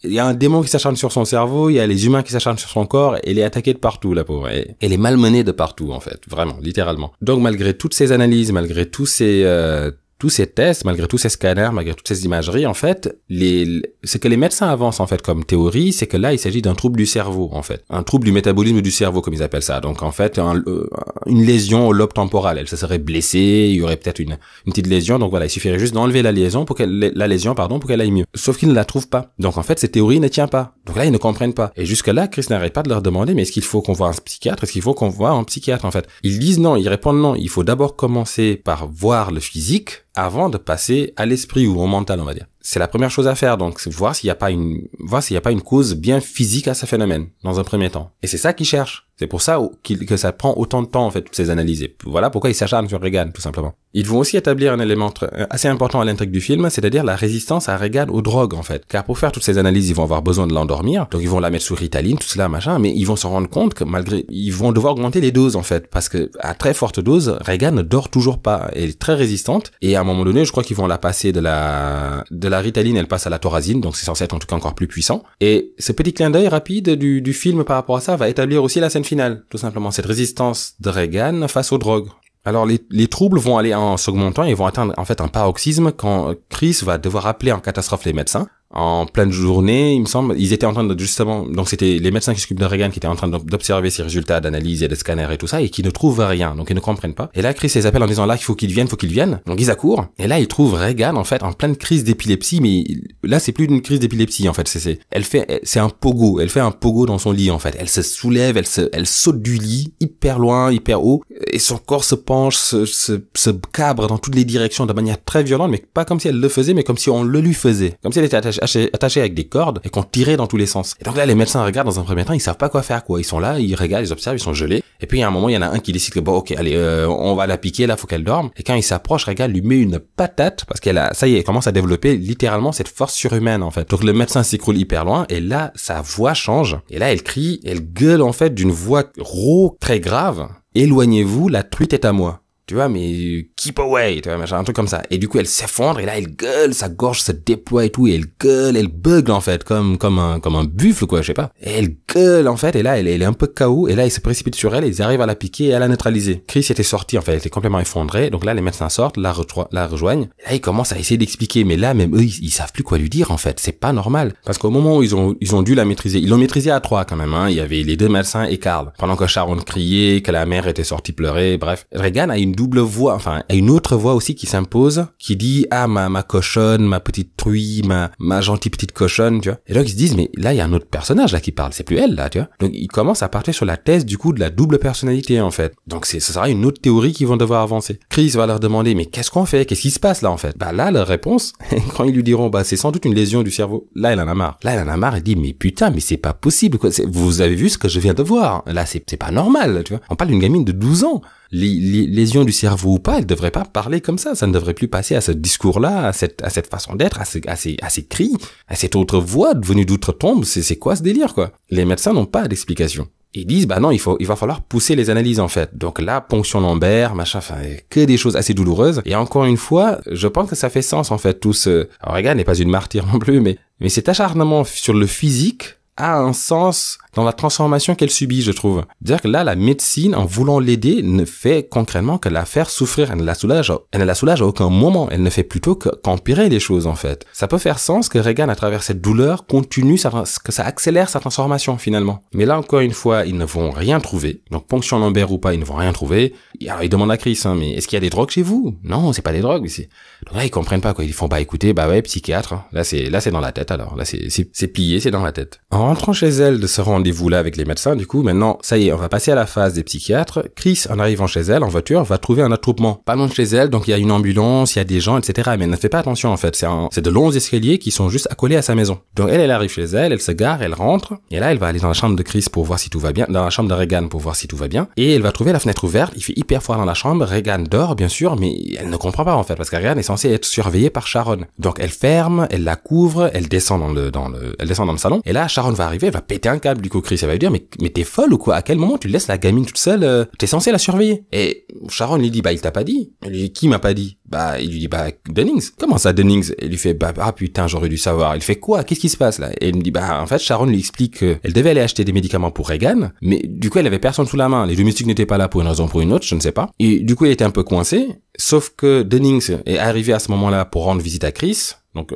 Il y a un démon qui s'acharne sur son cerveau, il y a les humains qui s'acharnent sur son corps. Elle est attaquée de partout la pauvre. Elle est malmenée de partout en fait, vraiment, littéralement. Donc malgré toutes ces analyses, malgré tous ces tests, malgré tous ces scanners, malgré toutes ces imageries, en fait, ce que les médecins avancent, en fait, comme théorie, c'est que là, il s'agit d'un trouble du cerveau, en fait. Un trouble du métabolisme du cerveau, comme ils appellent ça. Donc, en fait, une lésion au lobe temporal. Elle se serait blessée, il y aurait peut-être une petite lésion. Donc voilà, il suffirait juste d'enlever la lésion pour qu'elle aille mieux. Sauf qu'ils ne la trouvent pas. Donc, en fait, cette théorie ne tient pas. Donc là, ils ne comprennent pas. Et jusque-là, Chris n'arrête pas de leur demander, mais est-ce qu'il faut qu'on voit un psychiatre? Est-ce qu'il faut qu'on voit un psychiatre, en fait? Ils disent non, ils répondent non. Il faut d'abord commencer par voir le physique avant de passer à l'esprit ou au mental, on va dire. C'est la première chose à faire, donc c'est voir s'il n'y a pas une cause bien physique à ce phénomène, dans un premier temps. Et c'est ça qu'ils cherchent. C'est pour ça que ça prend autant de temps, en fait, toutes ces analyses. Et voilà pourquoi ils s'acharnent sur Regan, tout simplement. Ils vont aussi établir un élément assez important à l'intrigue du film, c'est-à-dire la résistance à Regan aux drogues, en fait. Car pour faire toutes ces analyses, ils vont avoir besoin de l'endormir, donc ils vont la mettre sous Ritaline, tout cela, machin, mais ils vont se rendre compte que ils vont devoir augmenter les doses, en fait, parce que à très forte dose, Regan ne dort toujours pas. Elle est très résistante, et à un moment donné, je crois qu'ils vont la passer de la la Ritaline, elle passe à la Thorazine, donc c'est censé être en tout cas encore plus puissant. Et ce petit clin d'œil rapide du film par rapport à ça va établir aussi la scène finale. Tout simplement, cette résistance de Regan face aux drogues. Alors les troubles vont aller en s'augmentant et vont atteindre en fait un paroxysme quand Chris va devoir appeler en catastrophe les médecins. En pleine journée, il me semble, ils étaient en train de justement, donc c'était les médecins qui s'occupent de Regan qui étaient en train d'observer ses résultats d'analyse et de scanner et tout ça et qui ne trouvent rien, donc ils ne comprennent pas. Et là, Chris les appelle en disant là qu'il faut qu'ils viennent. Donc ils accourent et là ils trouvent Regan en fait en pleine crise d'épilepsie, mais là c'est plus une crise d'épilepsie en fait, c'est un pogo, elle fait un pogo dans son lit en fait. Elle se soulève, elle saute du lit hyper loin, hyper haut et son corps se penche, se cabre dans toutes les directions de manière très violente, mais pas comme si elle le faisait, mais comme si on le lui faisait, comme si elle était attachés avec des cordes et qu'on tirait dans tous les sens. Et donc là, les médecins regardent dans un premier temps, ils savent pas quoi faire, quoi. Ils sont là, ils regardent, ils observent, ils sont gelés. Et puis, il y a un moment, il y en a un qui décide que bon, ok, allez, on va la piquer, là, faut qu'elle dorme. Et quand il s'approche, Regan lui met une patate parce ça y est, elle commence à développer littéralement cette force surhumaine, en fait. Donc le médecin s'écroule hyper loin et là, sa voix change. Et là, elle crie, elle gueule, en fait, d'une voix rauque, très grave. Éloignez-vous, la truite est à moi. Tu vois, mais keep away, tu vois, machin, un truc comme ça. Et du coup, elle s'effondre, et là, elle gueule, sa gorge se déploie et tout, et elle gueule, elle bugle, en fait, comme un buffle, quoi, je sais pas. Et elle gueule, en fait, et là, elle est un peu KO, et là, ils se précipitent sur elle, et ils arrivent à la piquer et à la neutraliser. Chris était sorti, en fait, elle était complètement effondrée, donc là, les médecins sortent, la rejoignent, et là, ils commencent à essayer d'expliquer, mais là, même eux, ils savent plus quoi lui dire, en fait, c'est pas normal. Parce qu'au moment où ils ont dû la maîtriser, ils l'ont maîtrisée à 3, quand même, hein, il y avait les 2 médecins et Carl. Pendant que Sharon criait, que la mère était sortie pleurer, bref. Regan a une double voix, enfin, a une autre voix aussi qui s'impose, qui dit, ah, ma cochonne, ma petite truie, ma gentille petite cochonne, tu vois. Et donc, ils se disent, mais là, il y a un autre personnage, là, qui parle, c'est plus elle, là, tu vois. Donc, ils commencent à partir sur la thèse, du coup, de la double personnalité, en fait. Donc, ce sera une autre théorie qu'ils vont devoir avancer. Chris va leur demander, mais qu'est-ce qu'on fait? Qu'est-ce qui se passe, là, en fait? Bah, là, leur réponse, quand ils lui diront, bah, c'est sans doute une lésion du cerveau. Là, elle en a marre. Elle dit, mais putain, mais c'est pas possible, quoi. Vous avez vu ce que je viens de voir? Là, c'est pas normal, tu vois. On parle d'une gamine de 12 ans. Les lésions du cerveau ou pas, elle devrait pas parler comme ça ne devrait plus passer à ce discours-là, à cette façon d'être, à ces cris, à cette autre voix devenue d'outre-tombe, c'est quoi ce délire, quoi? Les médecins n'ont pas d'explication. Ils disent, bah non, il va falloir pousser les analyses, en fait. Donc là, ponction lombaire, machin, enfin, que des choses assez douloureuses. Et encore une fois, je pense que ça fait sens, en fait, alors Regan n'est pas une martyre non plus, mais cet acharnement sur le physique a un sens dans la transformation qu'elle subit, je trouve. C'est-à-dire que là, la médecine, en voulant l'aider, ne fait concrètement que la faire souffrir. Elle ne la soulage à aucun moment. Elle ne fait plutôt qu'empirer les choses, en fait. Ça peut faire sens que Regan, à travers cette douleur, que ça accélère sa transformation, finalement. Mais là, encore une fois, ils ne vont rien trouver. Donc, ponction lombaire ou pas, ils ne vont rien trouver. Alors, ils demandent à Chris, hein, mais est-ce qu'il y a des drogues chez vous? Non, c'est pas des drogues. Donc là, ils comprennent pas, quoi. Ils font, bah, écoutez, bah ouais, psychiatre. Hein. Là, c'est dans la tête, alors. Là, c'est plié, c'est dans la tête. En rentrant chez elle de ce rendez-vous là avec les médecins, du coup, maintenant, ça y est, on va passer à la phase des psychiatres. Chris, en arrivant chez elle, en voiture, va trouver un attroupement. Pas loin de chez elle, donc il y a une ambulance, il y a des gens, etc. Mais elle ne fait pas attention, en fait. C'est de longs escaliers qui sont juste accolés à sa maison. Donc elle arrive chez elle, elle se gare, elle rentre, et là, elle va aller dans la chambre de Chris pour voir si tout va bien, dans la chambre de Regan pour voir si tout va bien, et elle va trouver la fenêtre ouverte, il fait hyper froid dans la chambre, Regan dort, bien sûr, mais elle ne comprend pas, en fait, parce que Regan est censée être surveillée par Sharon. Donc elle ferme, elle la couvre, elle descend elle descend dans le salon, et là, Sharon va arriver, elle va péter un câble, du coup, Chris, elle va lui dire, mais t'es folle ou quoi? À quel moment tu laisses la gamine toute seule? T'es censé la surveiller. Et Sharon lui dit, bah, il t'a pas dit. Elle lui dit, qui m'a pas dit? Bah, il lui dit, bah, Dennings. Comment ça, Dennings? Elle lui fait, bah, ah putain, j'aurais dû savoir. Il fait quoi? Qu'est-ce qui se passe là? Et il me dit, bah, en fait, Sharon lui explique qu'elle devait aller acheter des médicaments pour Regan, mais du coup, elle avait personne sous la main. Les domestiques n'étaient pas là pour une raison ou pour une autre, je ne sais pas. Et du coup, elle était un peu coincée. Sauf que Dennings est arrivé à ce moment-là pour rendre visite à Chris. Donc,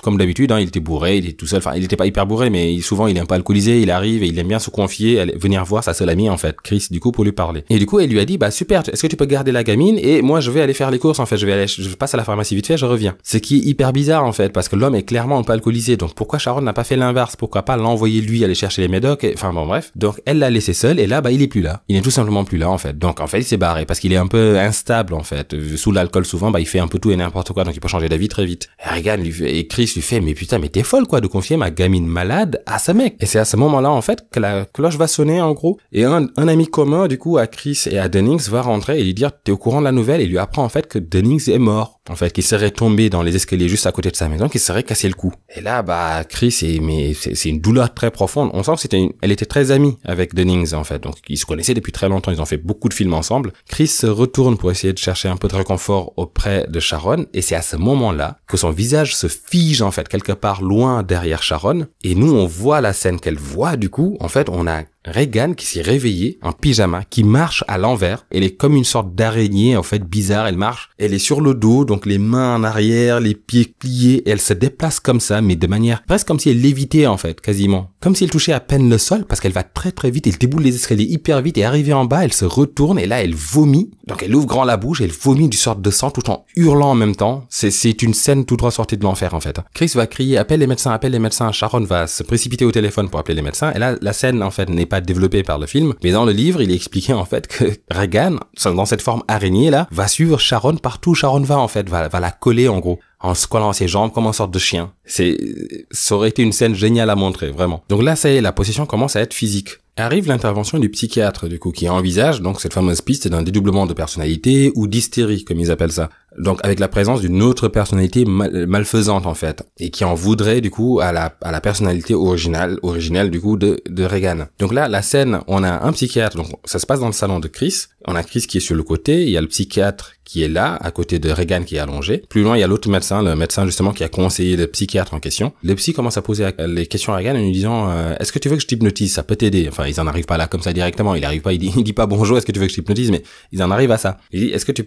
comme d'habitude, hein, il était bourré, il était tout seul. Enfin, il était pas hyper bourré, mais souvent, il est un peu alcoolisé. Il arrive et il aime bien se confier, venir voir sa seule amie, en fait, Chris, du coup, pour lui parler. Et du coup, elle lui a dit, bah, super, est-ce que tu peux garder la gamine? Et moi, je vais aller faire les courses, en fait. Je passe à la pharmacie vite fait, je reviens. Ce qui est hyper bizarre, en fait, parce que l'homme est clairement un peu alcoolisé. Donc, pourquoi Sharon n'a pas fait l'inverse? Pourquoi pas l'envoyer lui aller chercher les médocs? Enfin, bon, bref. Donc, elle l'a laissé seul, et là, bah, il est plus là. Il est tout simplement plus là, en fait. Donc, en fait, il s'est barré, parce qu'il est un peu instable, en fait. Sous l'alcool, souvent, bah, il fait un peu tout et n'importe quoi, donc il peut changer d'avis très vite. Et Regan et Chris lui fait, mais putain, mais t'es folle, quoi, de confier ma gamine malade à ce mec. Et c'est à ce moment-là, en fait, que la cloche va sonner, en gros. Et un ami commun, du coup, à Chris et à Dennings va rentrer et lui dire, t'es au courant de la nouvelle, et lui apprend, en fait, que Dennings est mort. en fait, qui serait tombé dans les escaliers juste à côté de sa maison, qui serait cassé le cou. Et là, Chris, c'est une douleur très profonde. On sent que elle était très amie avec Dennings, en fait. Donc, ils se connaissaient depuis très longtemps. Ils ont fait beaucoup de films ensemble. Chris se retourne pour essayer de chercher un peu de réconfort auprès de Sharon. Et c'est à ce moment-là que son visage se fige, en fait, quelque part loin derrière Sharon. Et nous, on voit la scène qu'elle voit, du coup. En fait, on a Regan qui s'est réveillée en pyjama, qui marche à l'envers. Elle est comme une sorte d'araignée, en fait, bizarre. Elle marche, elle est sur le dos, donc les mains en arrière, les pieds pliés. Et elle se déplace comme ça, mais de manière presque comme si elle lévitait, en fait, quasiment. Comme si elle touchait à peine le sol, parce qu'elle va très très vite. Elle déboule les escaliers hyper vite et arrivée en bas, elle se retourne et là, elle vomit. Donc elle ouvre grand la bouche, elle vomit du sorte de sang tout en hurlant en même temps. C'est une scène tout droit sortie de l'enfer, en fait. Chris va crier, appelle les médecins. Sharon va se précipiter au téléphone pour appeler les médecins. Et là, la scène, en fait, n'est pas développée par le film. Mais dans le livre, il est expliqué, en fait, que Regan, dans cette forme araignée, là, va suivre Sharon partout où Sharon va, en fait. Va la coller, en gros, en se collant à ses jambes comme une sorte de chien. Ça aurait été une scène géniale à montrer, vraiment. Donc là, ça y est, la possession commence à être physique. Arrive l'intervention du psychiatre, du coup, qui envisage donc cette fameuse piste d'un dédoublement de personnalité ou d'hystérie, comme ils appellent ça. Donc avec la présence d'une autre personnalité malfaisante, en fait, et qui en voudrait du coup à la personnalité originelle du coup de Regan. Donc là, la scène, on a un psychiatre, donc ça se passe dans le salon de Chris. On a Chris qui est sur le côté, il y a le psychiatre qui est là, à côté de Regan qui est allongé. Plus loin, il y a l'autre médecin, le médecin justement qui a conseillé le psychiatre en question. Le psy commence à poser les questions à Regan en lui disant est-ce que tu veux que je t'hypnotise, ça peut t'aider. Enfin, ils en arrivent pas là comme ça directement, il dit pas bonjour, est-ce que tu veux que je t'hypnotise, mais ils en arrivent à ça. Il dit est-ce que tu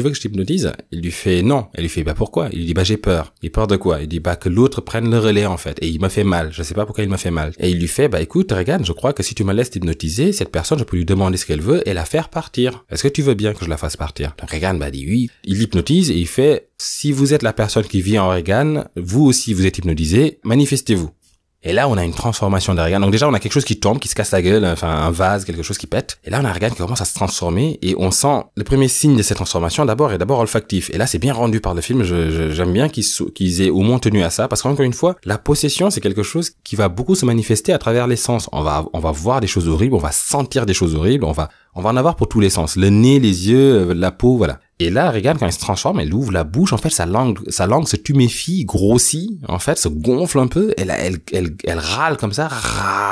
veux que je t'hypnotise? Il lui fait non. Elle lui fait pourquoi? Il lui dit j'ai peur. Il a peur de quoi? Il dit que l'autre prenne le relais, en fait, et il me fait mal. Je sais pas pourquoi il me fait mal. Et il lui fait écoute Regan, je crois que si tu me laisses t'hypnotiser, cette personne, je peux lui demander ce qu'elle veut et la faire partir. Est-ce que tu veux bien que je la fasse partir? Donc Regan dit oui. Il l'hypnotise et il fait si vous êtes la personne qui vit en Regan, vous aussi vous êtes hypnotisé, manifestez-vous. Et là, on a une transformation de Regan. Donc déjà, on a quelque chose qui tombe, qui se casse la gueule, enfin un vase, quelque chose qui pète. Et là, on a Regan qui commence à se transformer et on sent le premier signe de cette transformation est d'abord olfactif. Et là, c'est bien rendu par le film. J'aime bien qu'ils aient au moins tenu à ça parce qu'encore une fois, la possession, c'est quelque chose qui va beaucoup se manifester à travers les sens. On va voir des choses horribles, on va sentir des choses horribles, on va en avoir pour tous les sens. Le nez, les yeux, la peau, voilà. Et là, Regan, quand elle se transforme, elle ouvre la bouche, en fait, sa langue se tuméfie, grossit, en fait, se gonfle un peu, elle râle comme ça,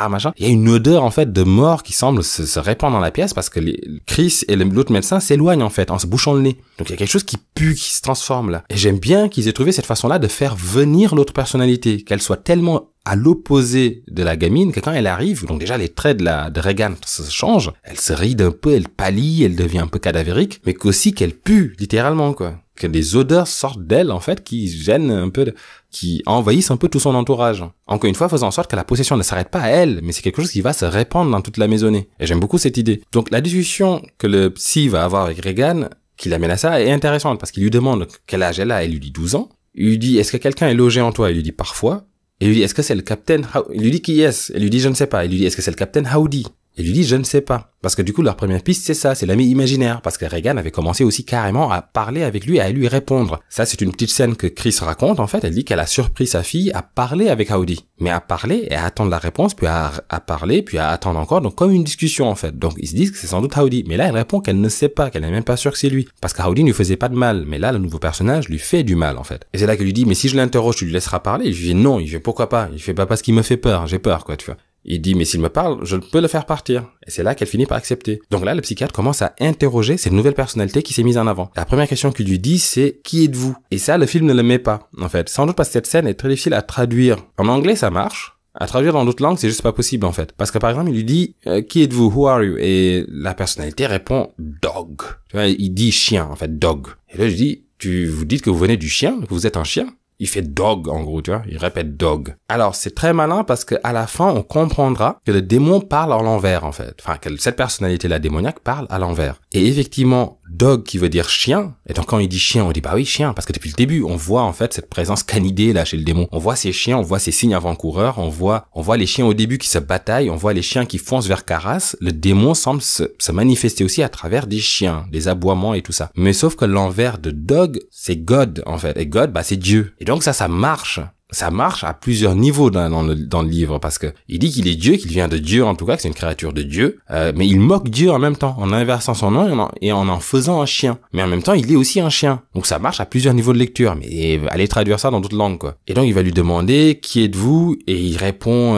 machin. Il y a une odeur, en fait, de mort qui semble se répandre dans la pièce parce que Chris et l'autre médecin s'éloignent, en fait, en se bouchant le nez. Donc il y a quelque chose qui pue, qui se transforme, là. Et j'aime bien qu'ils aient trouvé cette façon-là de faire venir l'autre personnalité, qu'elle soit tellement à l'opposé de la gamine, que quand elle arrive, donc déjà les traits de Regan se changent, elle se ride un peu, elle pâlit, elle devient un peu cadavérique, mais qu'aussi qu'elle pue, littéralement, quoi. Que des odeurs sortent d'elle, en fait, qui gênent un peu, qui envahissent un peu tout son entourage. Encore une fois, faisant en sorte que la possession ne s'arrête pas à elle, mais c'est quelque chose qui va se répandre dans toute la maisonnée. Et j'aime beaucoup cette idée. Donc la discussion que le psy va avoir avec Regan, qui l'amène à ça, est intéressante, parce qu'il lui demande quel âge elle a, elle lui dit 12 ans. Il lui dit, est-ce que quelqu'un est logé en toi? Il lui dit, parfois. Et il lui dit, est-ce que c'est le capitaine Il lui dit qui est-ce? Elle lui dit, je ne sais pas. Il lui dit, est-ce que c'est le capitaine Howdy? Il lui dit, je ne sais pas. Parce que du coup, leur première piste, c'est ça, c'est l'ami imaginaire. Parce que Regan avait commencé aussi carrément à parler avec lui, à lui répondre. Ça, c'est une petite scène que Chris raconte, en fait. Elle dit qu'elle a surpris sa fille à parler avec Howdy. Mais à parler et à attendre la réponse, puis à parler, puis à attendre encore. Donc, comme une discussion, en fait. Donc, ils se disent que c'est sans doute Howdy. Mais là, elle répond qu'elle ne sait pas, qu'elle n'est même pas sûre que c'est lui. Parce que Howdy ne lui faisait pas de mal. Mais là, le nouveau personnage lui fait du mal, en fait. Et c'est là qu'elle lui dit, mais si je l'interroge, tu lui laisseras parler? Il lui dit non. Il fait pourquoi pas? Il fait pas parce qu'il me fait peur. J'ai peur, quoi, tu vois. Il dit, mais s'il me parle, je peux le faire partir. Et c'est là qu'elle finit par accepter. Donc là, le psychiatre commence à interroger cette nouvelle personnalité qui s'est mise en avant. La première question qu'il lui dit, c'est, qui êtes-vous? Et ça, le film ne le met pas, en fait. Sans doute parce que cette scène est très difficile à traduire. En anglais, ça marche. À traduire dans d'autres langues, c'est juste pas possible, en fait. Parce que, par exemple, il lui dit, qui êtes-vous? Who are you? Et la personnalité répond, dog. Tu vois, il dit chien, en fait, dog. Et là, je dis, vous dites que vous venez du chien? Que vous êtes un chien? Il fait dog, en gros, tu vois. Il répète dog. Alors, c'est très malin parce que à la fin, on comprendra que le démon parle à l'envers, en fait. Enfin, que cette personnalité-là démoniaque parle à l'envers. Et effectivement, dog qui veut dire chien. Et donc, quand il dit chien, on dit, bah oui, chien. Parce que depuis le début, on voit, en fait, cette présence canidée, là, chez le démon. On voit ces chiens, on voit ces signes avant-coureurs. On voit les chiens au début qui se bataillent. On voit les chiens qui foncent vers Karas. Le démon semble se manifester aussi à travers des chiens, des aboiements et tout ça. Mais sauf que l'envers de dog, c'est God, en fait. Et God, bah, c'est Dieu. Et donc ça marche. ça marche à plusieurs niveaux dans le livre, parce que il dit qu'il est Dieu, qu'il vient de Dieu en tout cas, que c'est une créature de Dieu, mais il moque Dieu en même temps, en inversant son nom et en faisant un chien. Mais en même temps, il est aussi un chien. Donc ça marche à plusieurs niveaux de lecture, mais allez traduire ça dans d'autres langues, quoi. Et donc il va lui demander qui êtes-vous, et il répond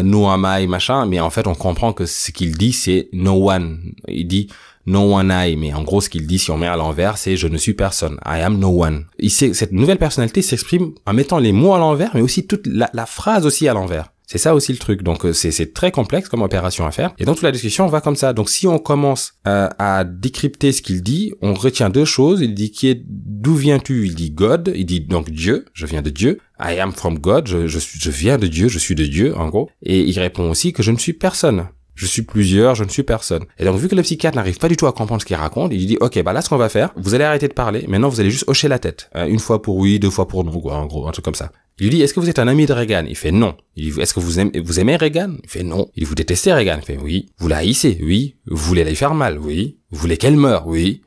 no am I, machin, mais en fait on comprend que ce qu'il dit c'est no one. Il dit no one I, mais en gros ce qu'il dit si on met à l'envers c'est je ne suis personne, I am no one. Cette nouvelle personnalité s'exprime en mettant les mots à l'envers, mais aussi toute la phrase aussi à l'envers. C'est ça aussi le truc. Donc c'est très complexe comme opération à faire. Et donc toute la discussion va comme ça. Donc si on commence à décrypter ce qu'il dit, on retient deux choses. Il dit d'où viens-tu? Il dit God. Il dit donc Dieu. Je viens de Dieu. I am from God. Je viens de Dieu. Je suis de Dieu en gros. Et il répond aussi que je ne suis personne. Je suis plusieurs, je ne suis personne. Et donc, vu que le psychiatre n'arrive pas du tout à comprendre ce qu'il raconte, il dit, ok, bah là, ce qu'on va faire, vous allez arrêter de parler, maintenant vous allez juste hocher la tête. Une fois pour oui, deux fois pour non, quoi, en gros, un truc comme ça. Il lui dit, est-ce que vous êtes un ami de Reagan? Il fait non. Il dit, est-ce que vous aimez Reagan? Il fait non. Il dit, vous détestez Reagan? Il fait oui. Vous la haïssez? Oui. Vous voulez la faire mal? Oui. Vous voulez qu'elle meure? Oui.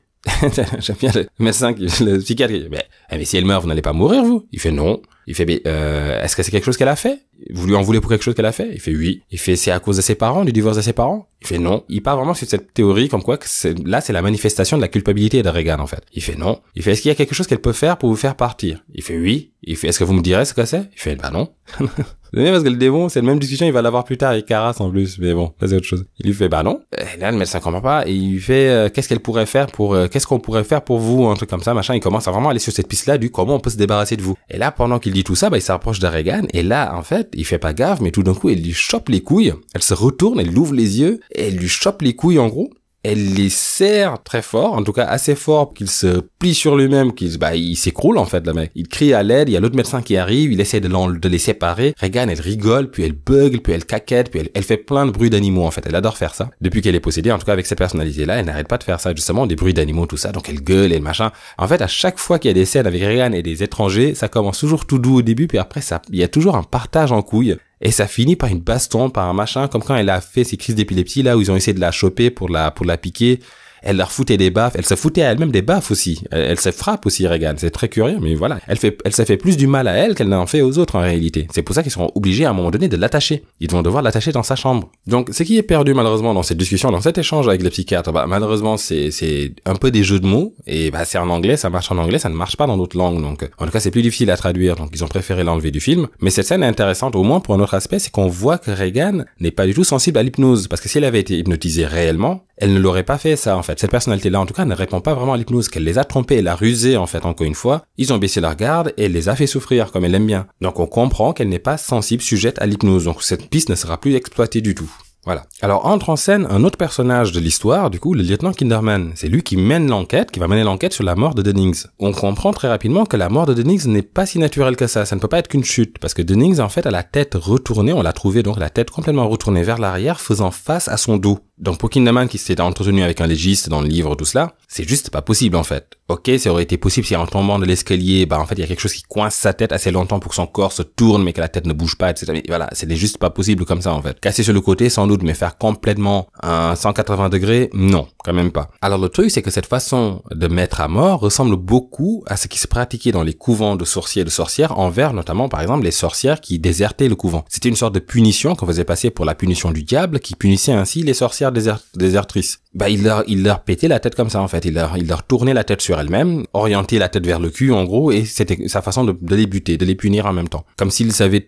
J'aime bien le médecin, le psychiatre, il dit, mais si elle meurt, vous n'allez pas mourir, vous? Il fait non. Il fait, est-ce que c'est quelque chose qu'elle a fait? Vous lui en voulez pour quelque chose qu'elle a fait? Il fait oui. Il fait, c'est à cause de ses parents, du divorce de ses parents? Il fait non. Il part vraiment sur cette théorie comme quoi que c'est la manifestation de la culpabilité de Reagan, en fait. Il fait non. Il fait, est-ce qu'il y a quelque chose qu'elle peut faire pour vous faire partir? Il fait oui. Il fait, est-ce que vous me direz ce que c'est? Il fait, bah non. C'est bien parce que le démon, c'est la même discussion, il va l'avoir plus tard avec Caras en plus, mais bon, ça c'est autre chose. Il lui fait, bah non. Et là, le médecin comprend pas, et il lui fait, qu'est-ce qu'on pourrait faire pour vous, un truc comme ça, machin. Il commence à vraiment aller sur cette piste-là du comment on peut se débarrasser de vous. Et là, pendant qu'il dit tout ça, il s'approche de Reagan, et là, en fait, il fait pas gaffe, mais tout d'un coup, elle lui chope les couilles, elle se retourne, elle ouvre les yeux, et elle lui chope les couilles, en gros. Elle les serre très fort, en tout cas assez fort pour qu'il se plie sur lui-même, il s'écroule en fait, le mec. Il crie à l'aide, il y a l'autre médecin qui arrive, il essaie de les séparer. Reagan, elle rigole, puis elle bugle, puis elle caquette, puis elle fait plein de bruits d'animaux en fait. Elle adore faire ça. Depuis qu'elle est possédée, en tout cas avec cette personnalité-là, elle n'arrête pas de faire ça, justement, des bruits d'animaux, tout ça, donc elle gueule et le machin. En fait, à chaque fois qu'il y a des scènes avec Reagan et des étrangers, ça commence toujours tout doux au début, puis après, il y a toujours un partage en couilles. Et ça finit par une baston, par un machin, comme quand elle a fait ses crises d'épilepsie, là, où ils ont essayé de la choper pour la piquer. Elle leur foutait des baffes, elle se foutait à elle-même des baffes aussi. Elle se frappe aussi, Reagan. C'est très curieux, mais voilà. Elle s'est fait plus du mal à elle qu'elle n'en fait aux autres, en réalité. C'est pour ça qu'ils seront obligés, à un moment donné, de l'attacher. Ils vont devoir l'attacher dans sa chambre. Donc, ce qui est perdu, malheureusement, dans cette discussion, dans cet échange avec le psychiatre, malheureusement, c'est un peu des jeux de mots, et c'est en anglais, ça marche en anglais, ça ne marche pas dans d'autres langues, donc, en tout cas, c'est plus difficile à traduire, donc ils ont préféré l'enlever du film. Mais cette scène est intéressante, au moins, pour un autre aspect, c'est qu'on voit que Reagan n'est pas du tout sensible à l'hypnose, parce que si elle avait été hypnotisée réellement, elle ne l'aurait pas fait, ça, en fait. Cette personnalité-là, en tout cas, ne répond pas vraiment à l'hypnose, qu'elle les a trompés, elle a rusé, en fait, encore une fois. Ils ont baissé leur garde et elle les a fait souffrir, comme elle aime bien. Donc, on comprend qu'elle n'est pas sensible, sujette à l'hypnose. Donc, cette piste ne sera plus exploitée du tout. Voilà. Alors, entre en scène un autre personnage de l'histoire, du coup, le lieutenant Kinderman. C'est lui qui va mener l'enquête sur la mort de Dennings. On comprend très rapidement que la mort de Dennings n'est pas si naturelle que ça. Ça ne peut pas être qu'une chute. Parce que Dennings, en fait, a la tête retournée. On l'a trouvé, donc, la tête complètement retournée vers l'arrière, faisant face à son dos. Donc, pour Kinderman, qui s'était entretenu avec un légiste dans le livre, tout cela, c'est juste pas possible, en fait. Ok, ça aurait été possible si en tombant de l'escalier, en fait, il y a quelque chose qui coince sa tête assez longtemps pour que son corps se tourne, mais que la tête ne bouge pas, etc. Mais voilà, c'est juste pas possible comme ça, en fait. Casser sur le côté, sans doute, mais faire complètement un 180 degrés, non, quand même pas. Alors, le truc, c'est que cette façon de mettre à mort ressemble beaucoup à ce qui se pratiquait dans les couvents de sorciers et de sorcières envers, notamment, par exemple, les sorcières qui désertaient le couvent. C'était une sorte de punition qu'on faisait passer pour la punition du diable, qui punissait ainsi les sorcières désertrices. Il leur pétait la tête comme ça, en fait. Il leur tournait la tête sur elle-même, orientait la tête vers le cul, en gros, et c'était sa façon de les buter, de les punir en même temps. Comme s'ils avaient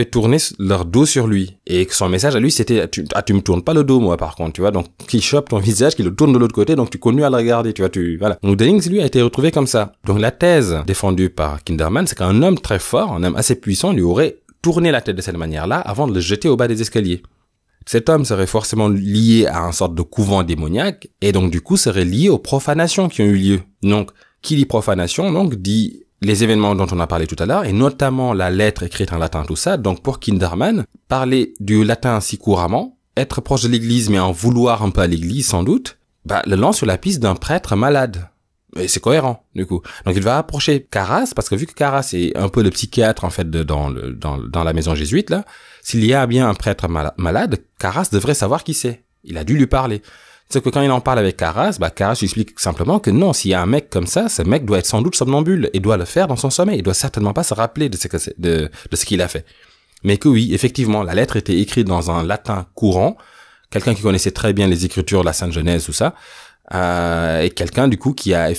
tourné leur dos sur lui. Et que son message à lui, c'était, tu me tournes pas le dos, moi, par contre, tu vois. Donc, qu'il chope ton visage, qu'il le tourne de l'autre côté, donc tu continues à le regarder, tu vois, voilà. Donc, Dennings, lui, a été retrouvé comme ça. Donc, la thèse défendue par Kinderman, c'est qu'un homme très fort, un homme assez puissant, lui aurait tourné la tête de cette manière-là avant de le jeter au bas des escaliers. Cet homme serait forcément lié à un sorte de couvent démoniaque, et donc du coup serait lié aux profanations qui ont eu lieu. Donc, qui dit profanation, donc dit les événements dont on a parlé tout à l'heure, et notamment la lettre écrite en latin, tout ça. Donc pour Kinderman, parler du latin si couramment, être proche de l'église mais en vouloir un peu à l'église sans doute, le lance sur la piste d'un prêtre malade. Et c'est cohérent, du coup. Donc il va approcher Caras, parce que vu que Caras est un peu le psychiatre, en fait, dans la maison jésuite, là, s'il y a bien un prêtre malade, Caras devrait savoir qui c'est. Il a dû lui parler. C'est que quand il en parle avec Karras, Karras lui explique simplement que non, s'il y a un mec comme ça, ce mec doit être sans doute somnambule et doit le faire dans son sommeil. Il doit certainement pas se rappeler de ce qu'il a fait. Mais que oui, effectivement, la lettre était écrite dans un latin courant, quelqu'un qui connaissait très bien les écritures, la Sainte Genèse, tout ça, et quelqu'un du coup qui a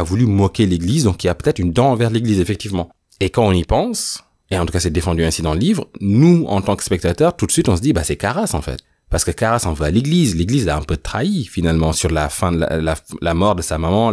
voulu moquer l'Église, donc qui a peut-être une dent envers l'Église, effectivement. Et quand on y pense, et en tout cas c'est défendu ainsi dans le livre, nous, en tant que spectateurs, tout de suite on se dit, c'est Karras en fait. Parce que Karras en veut à l'Église. L'Église l'a un peu trahi, finalement, sur la fin de la mort de sa maman,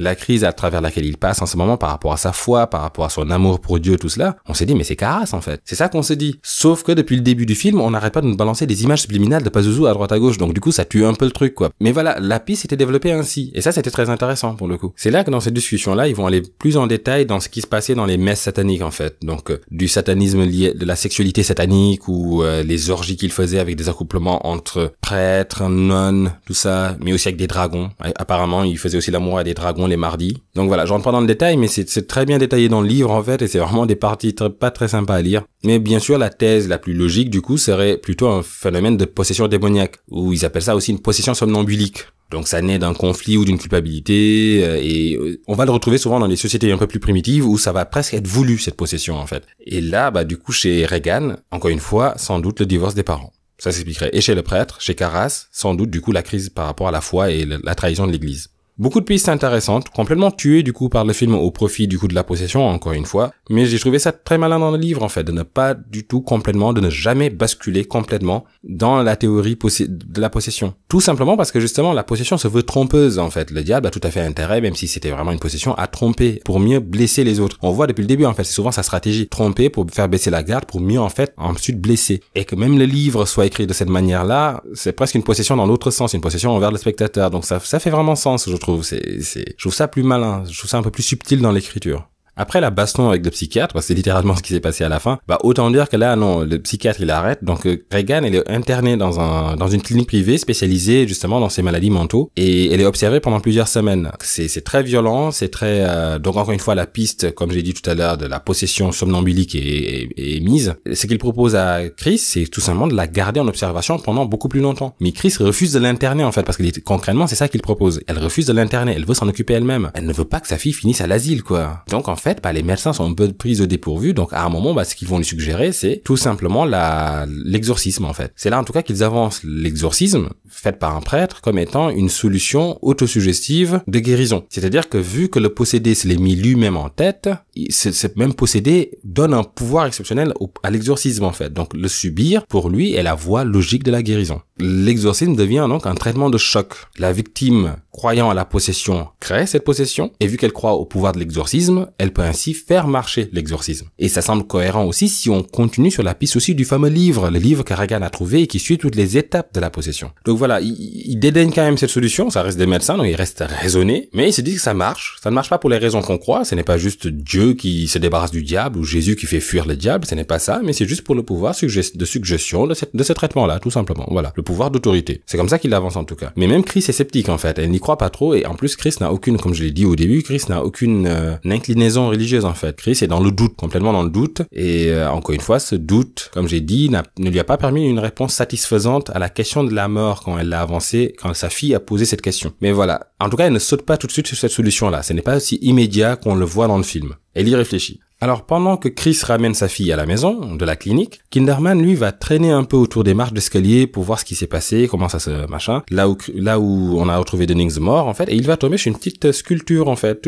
la crise à travers laquelle il passe en ce moment par rapport à sa foi, par rapport à son amour pour Dieu, tout cela. On s'est dit, mais c'est Karras, en fait. C'est ça qu'on se dit. Sauf que depuis le début du film, on n'arrête pas de nous balancer des images subliminales de Pazuzu à droite à gauche. Donc, du coup, ça tue un peu le truc, quoi. Mais voilà, la piste était développée ainsi. Et ça, c'était très intéressant, pour le coup. C'est là que dans cette discussion-là, ils vont aller plus en détail dans ce qui se passait dans les messes sataniques, en fait. Donc, du satanisme lié, de la sexualité satanique ou les orgies qu'il faisait avec des accouplements entre prêtres, nonnes, tout ça, mais aussi avec des dragons. Apparemment, il faisait aussi l'amour à des dragons les mardis. Donc voilà, je rentre pas dans le détail, mais c'est très bien détaillé dans le livre, en fait, et c'est vraiment des parties pas très sympas à lire. Mais bien sûr, la thèse la plus logique, du coup, serait plutôt un phénomène de possession démoniaque, ou ils appellent ça aussi une possession somnambulique. Donc ça naît d'un conflit ou d'une culpabilité, et on va le retrouver souvent dans les sociétés un peu plus primitives, où ça va presque être voulu, cette possession, en fait. Et là, du coup, chez Regan, encore une fois, sans doute le divorce des parents. Ça s'expliquerait. Et chez le prêtre, chez Karras, sans doute, du coup, la crise par rapport à la foi et la trahison de l'Église. Beaucoup de pistes intéressantes, complètement tuées du coup par le film au profit du coup de la possession, encore une fois, mais j'ai trouvé ça très malin dans le livre en fait, de ne jamais basculer complètement dans la théorie de la possession. Tout simplement parce que justement la possession se veut trompeuse en fait. Le diable a tout à fait intérêt, même si c'était vraiment une possession, à tromper pour mieux blesser les autres. On voit depuis le début en fait, c'est souvent sa stratégie, tromper pour faire baisser la garde, pour mieux en fait ensuite blesser. Et que même le livre soit écrit de cette manière-là, c'est presque une possession dans l'autre sens, une possession envers le spectateur. Donc ça fait vraiment sens, je trouve. Je trouve ça plus malin, je trouve ça un peu plus subtil dans l'écriture. Après la baston avec le psychiatre, parce que c'est littéralement ce qui s'est passé à la fin, autant dire que là, non, le psychiatre, il arrête. Donc, Regan, elle est internée dans une clinique privée spécialisée, justement, dans ces maladies mentaux. Et elle est observée pendant plusieurs semaines. C'est très violent, c'est très, donc encore une fois, la piste, comme j'ai dit tout à l'heure, de la possession somnambulique est mise. Ce qu'il propose à Chris, c'est tout simplement de la garder en observation pendant beaucoup plus longtemps. Mais Chris refuse de l'interner, en fait, parce que concrètement, c'est ça qu'il propose. Elle refuse de l'interner, elle veut s'en occuper elle-même. Elle ne veut pas que sa fille finisse à l'asile, quoi. Donc, en fait, les médecins sont un peu pris au dépourvu, donc à un moment, ce qu'ils vont lui suggérer, c'est tout simplement l'exorcisme, en fait. C'est là, en tout cas, qu'ils avancent l'exorcisme, fait par un prêtre, comme étant une solution autosuggestive de guérison. C'est-à-dire que vu que le possédé se l'est mis lui-même en tête, ce même possédé donne un pouvoir exceptionnel à l'exorcisme, en fait. Donc, le subir, pour lui, est la voie logique de la guérison. L'exorcisme devient donc un traitement de choc. La victime, croyant à la possession, crée cette possession, et vu qu'elle croit au pouvoir de l'exorcisme, elle peut ainsi faire marcher l'exorcisme. Et ça semble cohérent aussi si on continue sur la piste aussi du fameux livre, le livre que Regan a trouvé et qui suit toutes les étapes de la possession. Donc voilà, il dédaigne quand même cette solution, ça reste des médecins, donc il reste raisonné, mais il se dit que ça marche. Ça ne marche pas pour les raisons qu'on croit, ce n'est pas juste Dieu qui se débarrasse du diable ou Jésus qui fait fuir le diable, ce n'est pas ça, mais c'est juste pour le pouvoir de suggestion de ce traitement-là, tout simplement. Voilà, le pouvoir d'autorité. C'est comme ça qu'il avance en tout cas. Mais même Chris est sceptique en fait, elle n'y croit pas trop, et en plus Chris n'a aucune, comme je l'ai dit au début, Chris n'a aucune inclinaison religieuse en fait. Chris est dans le doute, complètement dans le doute, et encore une fois, ce doute, comme j'ai dit, ne lui a pas permis une réponse satisfaisante à la question de la mort quand elle l'a avancée, quand sa fille a posé cette question. Mais voilà, en tout cas, elle ne saute pas tout de suite sur cette solution-là. Ce n'est pas aussi immédiat qu'on le voit dans le film. Elle y réfléchit. Alors pendant que Chris ramène sa fille à la maison, de la clinique, Kinderman lui va traîner un peu autour des marches d'escalier pour voir ce qui s'est passé, comment ça se machin, là où on a retrouvé Dennings mort en fait, et il va tomber sur une petite sculpture en fait,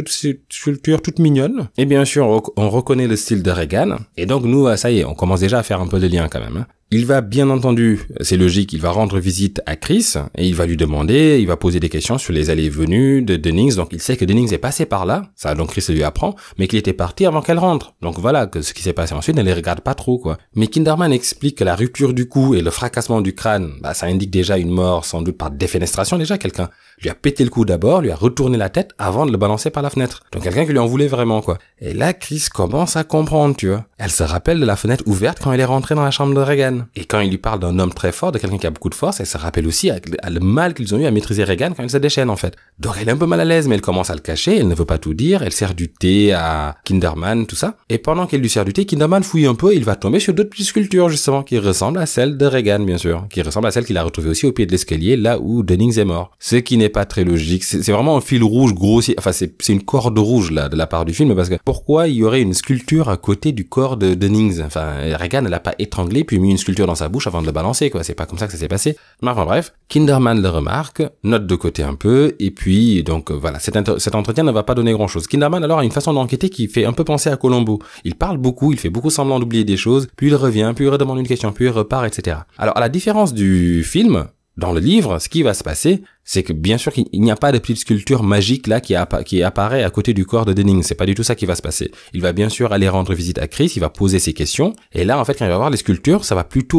sculpture toute mignonne, et bien sûr on reconnaît le style de Regan, et donc nous ça y est, on commence déjà à faire un peu de lien quand même, hein. Il va bien entendu, c'est logique, il va rendre visite à Chris et il va lui demander, il va poser des questions sur les allées et venues de Dennings. Donc il sait que Dennings est passé par là, ça donc Chris lui apprend, mais qu'il était parti avant qu'elle rentre. Donc voilà, que ce qui s'est passé ensuite ne les regarde pas trop quoi. Mais Kinderman explique que la rupture du cou et le fracassement du crâne, ça indique déjà une mort sans doute par défenestration. Déjà quelqu'un lui a pété le cou d'abord, lui a retourné la tête avant de le balancer par la fenêtre. Donc quelqu'un qui lui en voulait vraiment quoi. Et là Chris commence à comprendre, tu vois. Elle se rappelle de la fenêtre ouverte quand elle est rentrée dans la chambre de Regan. Reagan. Et quand il lui parle d'un homme très fort, de quelqu'un qui a beaucoup de force, elle se rappelle aussi le mal qu'ils ont eu à maîtriser Reagan quand il se déchaîne, en fait. Donc elle est un peu mal à l'aise, mais elle commence à le cacher, elle ne veut pas tout dire, elle sert du thé à Kinderman, tout ça. Et pendant qu'elle lui sert du thé, Kinderman fouille un peu et il va tomber sur d'autres petites sculptures, justement, qui ressemblent à celles de Reagan, bien sûr. Qui ressemblent à celles qu'il a retrouvées aussi au pied de l'escalier, là où Dennings est mort. Ce qui n'est pas très logique. C'est vraiment un fil rouge grossier. Enfin, c'est une corde rouge, là, de la part du film, parce que pourquoi il y aurait une sculpture à côté du corps de Dennings? Enfin, Reagan ne l'a pas étranglé puis mis une sculpture dans sa bouche avant de le balancer, quoi. C'est pas comme ça que ça s'est passé. Mais enfin, bref. Kinderman le remarque, note de côté un peu, et puis, donc, voilà. Cet entretien ne va pas donner grand chose. Kinderman, alors, a une façon d'enquêter qui fait un peu penser à Columbo. Il parle beaucoup, il fait beaucoup semblant d'oublier des choses, puis il revient, puis il redemande une question, puis il repart, etc. Alors, à la différence du film, dans le livre, ce qui va se passer, c'est que bien sûr qu'il n'y a pas de petite sculpture magique là qui apparaît à côté du corps de Dennings. C'est pas du tout ça qui va se passer. Il va bien sûr aller rendre visite à Chris, il va poser ses questions, et là en fait quand il va voir les sculptures,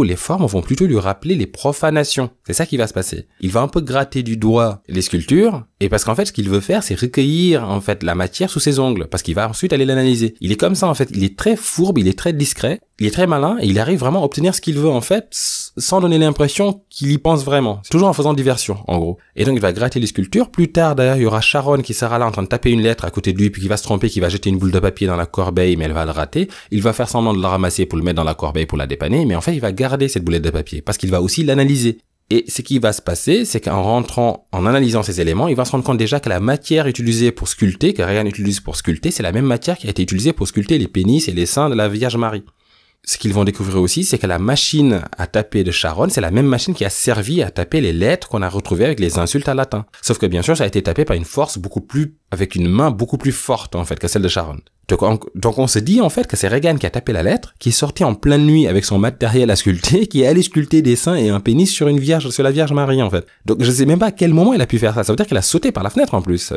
les formes vont plutôt lui rappeler les profanations. C'est ça qui va se passer. Il va un peu gratter du doigt les sculptures, et parce qu'en fait ce qu'il veut faire c'est recueillir en fait la matière sous ses ongles, parce qu'il va ensuite aller l'analyser. Il est comme ça en fait, il est très fourbe, il est très discret, il est très malin, et il arrive vraiment à obtenir ce qu'il veut en fait, sans donner l'impression qu'il y pense vraiment. C'est toujours en faisant diversion en gros. Et donc il va gratter les sculptures. Plus tard d'ailleurs il y aura Sharon qui sera là en train de taper une lettre à côté de lui, puis qui va se tromper, qui va jeter une boule de papier dans la corbeille, mais elle va le rater. Il va faire semblant de la ramasser pour le mettre dans la corbeille pour la dépanner, mais en fait il va garder cette boulette de papier, parce qu'il va aussi l'analyser. Et ce qui va se passer, c'est qu'en rentrant, en analysant ces éléments, il va se rendre compte déjà que la matière utilisée pour sculpter, que Reagan utilise pour sculpter, c'est la même matière qui a été utilisée pour sculpter les pénis et les seins de la Vierge Marie. Ce qu'ils vont découvrir aussi, c'est que la machine à taper de Sharon, c'est la même machine qui a servi à taper les lettres qu'on a retrouvées avec les insultes à latin. Sauf que bien sûr, ça a été tapé par une force avec une main beaucoup plus forte, en fait, que celle de Sharon. Donc on se dit, en fait, que c'est Reagan qui a tapé la lettre, qui est sorti en pleine nuit avec son matériel à sculpter, qui est allé sculpter des seins et un pénis sur la Vierge Marie, en fait. Donc je sais même pas à quel moment il a pu faire ça. Ça veut dire qu'il a sauté par la fenêtre, en plus.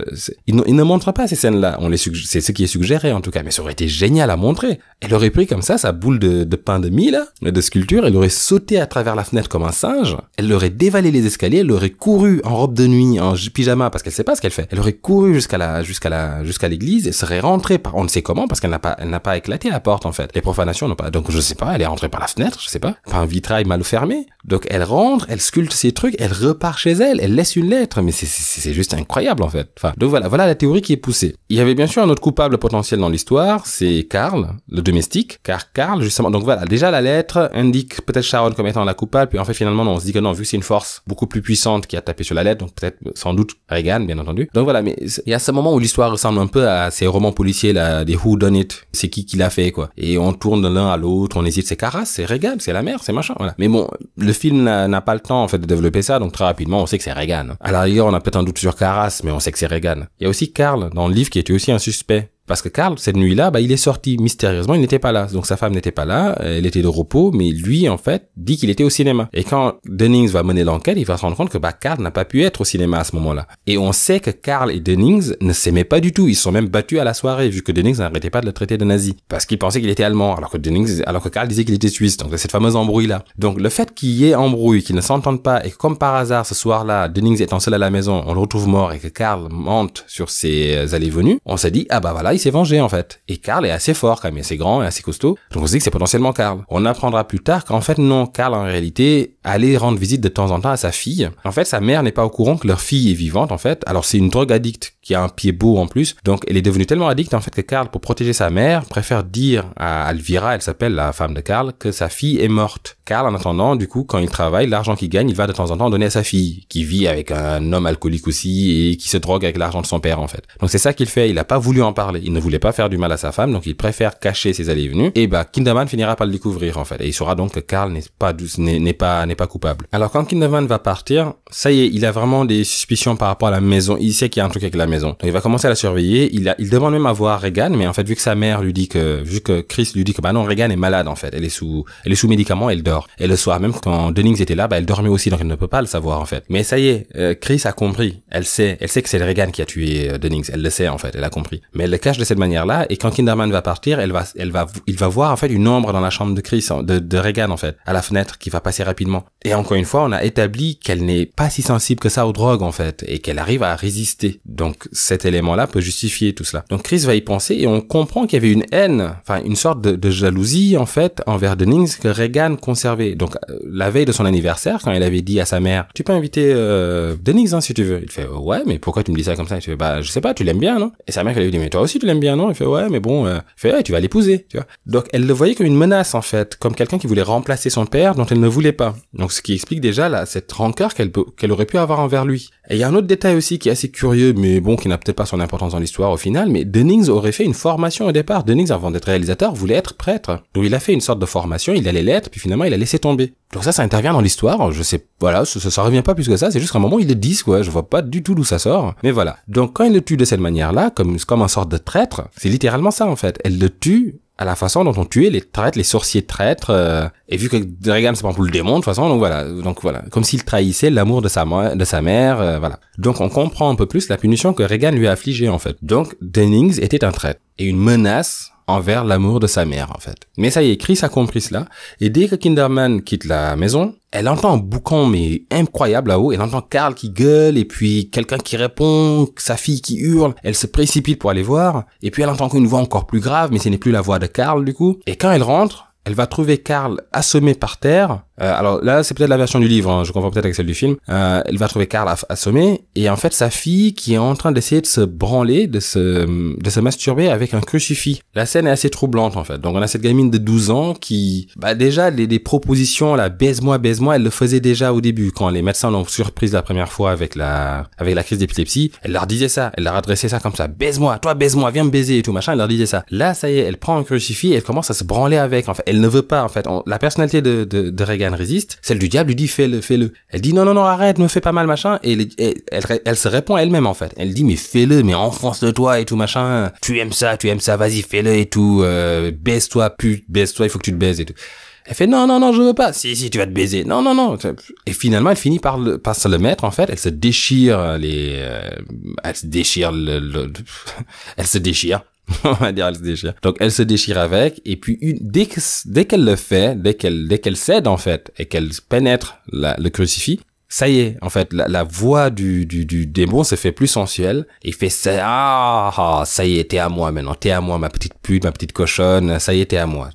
Il ne montre pas ces scènes-là. C'est ce qui est suggéré, en tout cas. Mais ça aurait été génial à montrer. Elle aurait pris comme ça sa boule de pain de mie, là, de sculpture, elle aurait sauté à travers la fenêtre comme un singe, elle aurait dévalé les escaliers, elle aurait couru en robe de nuit, en pyjama, parce qu'elle sait pas ce qu'elle fait. Elle aurait couru jusqu'à l'église et serait rentrée par, on ne sait comment, parce qu'elle n'a pas éclaté la porte, en fait. Les profanations n'ont pas, donc je sais pas, elle est rentrée par la fenêtre, je sais pas, par un vitrail mal fermé. Donc elle rentre, elle sculpte ses trucs, elle repart chez elle laisse une lettre, mais c'est juste incroyable, en fait. Enfin, donc voilà la théorie qui est poussée. Il y avait bien sûr un autre coupable potentiel dans l'histoire, c'est Carl, le domestique, car Carl, justement, donc voilà, déjà la lettre indique peut-être Sharon comme étant la coupable, puis en fait finalement on se dit que non, vu que c'est une force beaucoup plus puissante qui a tapé sur la lettre, donc peut-être sans doute Reagan, bien entendu. Donc voilà, mais il y a ce moment où l'histoire ressemble un peu à ces romans policiers là, des Who Done It, c'est qui l'a fait quoi. Et on tourne de l'un à l'autre, on hésite, c'est Carras, c'est Reagan, c'est la mère, c'est machin, voilà. Mais bon, le film n'a pas le temps en fait de développer ça, donc très rapidement on sait que c'est Reagan. À la rigueur on a peut-être un doute sur Carras, mais on sait que c'est Reagan. Il y a aussi Carl dans le livre qui était aussi un suspect. Parce que Carl, cette nuit-là, il est sorti mystérieusement, il n'était pas là. Donc sa femme n'était pas là, elle était de repos, mais lui, en fait, dit qu'il était au cinéma. Et quand Dennings va mener l'enquête, il va se rendre compte que Carl n'a pas pu être au cinéma à ce moment-là. Et on sait que Carl et Dennings ne s'aimaient pas du tout. Ils se sont même battus à la soirée, vu que Dennings n'arrêtait pas de le traiter de nazi. Parce qu'il pensait qu'il était allemand, alors que Carl disait qu'il était suisse. Donc cette fameuse embrouille-là. Donc le fait qu'il y ait embrouille, qu'ils ne s'entendent pas, et que comme par hasard, ce soir-là, Dennings étant seul à la maison, on le retrouve mort, et que Carl mente sur ses allées-venues, on s'est dit, voilà, il s'est vengé en fait. Et Carl est assez fort quand même, assez grand et assez costaud. Donc on se dit que c'est potentiellement Carl. On apprendra plus tard qu'en fait non, Carl en réalité allait rendre visite de temps en temps à sa fille. En fait, sa mère n'est pas au courant que leur fille est vivante en fait. Alors c'est une drogue addict qui a un pied beau en plus. Donc elle est devenue tellement addict en fait que Carl, pour protéger sa mère, préfère dire à Alvira, elle s'appelle la femme de Carl, que sa fille est morte. Carl, en attendant, du coup, quand il travaille, l'argent qu'il gagne, il va de temps en temps donner à sa fille, qui vit avec un homme alcoolique aussi et qui se drogue avec l'argent de son père en fait. Donc c'est ça qu'il fait. Il a pas voulu en parler. Il ne voulait pas faire du mal à sa femme, donc il préfère cacher ses allées et venues. Et Kinderman finira par le découvrir en fait. Et il saura donc que Carl n'est pas coupable. Alors quand Kinderman va partir, ça y est, il a vraiment des suspicions par rapport à la maison. Il sait qu'il y a un truc avec la maison. Donc il va commencer à la surveiller. Il demande même à voir Reagan, mais en fait vu que sa mère vu que Chris lui dit que non, Reagan est malade en fait. Elle est sous médicaments, elle dort. Et le soir, même quand Dennings était là, elle dormait aussi, donc elle ne peut pas le savoir en fait. Mais ça y est, Chris a compris. Elle sait que c'est Reagan qui a tué Dennings. Elle le sait en fait, elle a compris. Mais elle le cache de cette manière-là. Et quand Kinderman va partir, il va voir en fait une ombre dans la chambre de Chris, de Reagan en fait, à la fenêtre, qui va passer rapidement. différent. Et encore une fois, on a établi qu'elle n'est pas si sensible que ça aux drogues, en fait, et qu'elle arrive à résister. Donc, cet élément-là peut justifier tout cela. Donc, Chris va y penser et on comprend qu'il y avait une haine, enfin, une sorte de jalousie, en fait, envers Dennings que Regan conservait. Donc, la veille de son anniversaire, quand il avait dit à sa mère, tu peux inviter Dennings, hein, si tu veux. Il fait, ouais, mais pourquoi tu me dis ça comme ça? Il fait, bah, je sais pas, tu l'aimes bien, non? Et sa mère, elle lui dit, mais toi aussi, tu l'aimes bien, non? Il fait, ouais, mais bon, il fait, ouais, tu vas l'épouser, tu vois. Donc, elle le voyait comme une menace, en fait, comme quelqu'un qui voulait remplacer son père dont elle ne voulait pas. Donc, ce qui explique déjà là, cette rancœur qu'elle aurait pu avoir envers lui. Et il y a un autre détail aussi qui est assez curieux, mais bon, qui n'a peut-être pas son importance dans l'histoire au final, mais Dennings aurait fait une formation au départ. Dennings, avant d'être réalisateur, voulait être prêtre. Donc, il a fait une sorte de formation, il allait l'être, puis finalement, il a laissé tomber. Donc ça intervient dans l'histoire, je sais, voilà, ça revient pas plus que ça, c'est juste qu'à un moment, ils le disent, quoi, je vois pas du tout d'où ça sort. Mais voilà. Donc, quand il le tue de cette manière-là, comme une sorte de traître, c'est littéralement ça, en fait. Elle le tue à la façon dont on tuait les traîtres, les sorciers traîtres, et vu que Regan c'est pas pour le démon de toute façon, donc voilà, comme s'il trahissait l'amour de sa mère, voilà. Donc on comprend un peu plus la punition que Regan lui a affligée en fait. Donc Dennings était un traître et une menace envers l'amour de sa mère en fait. Mais ça y est, Chris a compris cela, et dès que Kinderman quitte la maison, elle entend un boucan mais incroyable là-haut, elle entend Carl qui gueule, et puis quelqu'un qui répond, sa fille qui hurle, elle se précipite pour aller voir, et puis elle entend une voix encore plus grave, mais ce n'est plus la voix de Carl du coup, et quand elle rentre, elle va trouver Carl assommé par terre. Alors là, c'est peut-être la version du livre, hein, je confonds peut-être avec celle du film. Elle va trouver Carl assommé, et en fait, sa fille qui est en train d'essayer de se branler, de se masturber avec un crucifix. La scène est assez troublante, en fait. Donc, on a cette gamine de 12 ans qui, bah, déjà, les propositions, là, baise-moi, elle le faisait déjà au début, quand les médecins l'ont surprise la première fois avec la crise d'épilepsie. Elle leur disait ça, elle leur adressait ça comme ça. Baise-moi, viens me baiser et tout, machin, elle leur disait ça. Là, ça y est, elle prend un crucifix et elle commence à se branler avec, en fait. Elle ne veut pas, en fait. La personnalité de Regan résiste, celle du diable lui dit fais-le. Elle dit non, arrête, me fais pas mal, machin, et elle se répond elle-même en fait. Elle dit mais fais-le, mais enfonce-le toi et tout machin, tu aimes ça, vas-y fais-le et tout, baise-toi, il faut que tu te baises et tout. Elle fait non, je veux pas. Si, tu vas te baiser. Non. Et finalement, elle finit par se le mettre, en fait. Elle se déchire elle se déchire elle se déchire. On va dire, elle se déchire. Donc, elle se déchire avec, et puis dès qu'elle le fait, dès qu'elle cède, en fait, et qu'elle pénètre le crucifix, ça y est, en fait, la voix du démon se fait plus sensuelle, et fait ça, ça y est, t'es à moi maintenant, t'es à moi, ma petite pute, ma petite cochonne, ça y est, t'es à moi,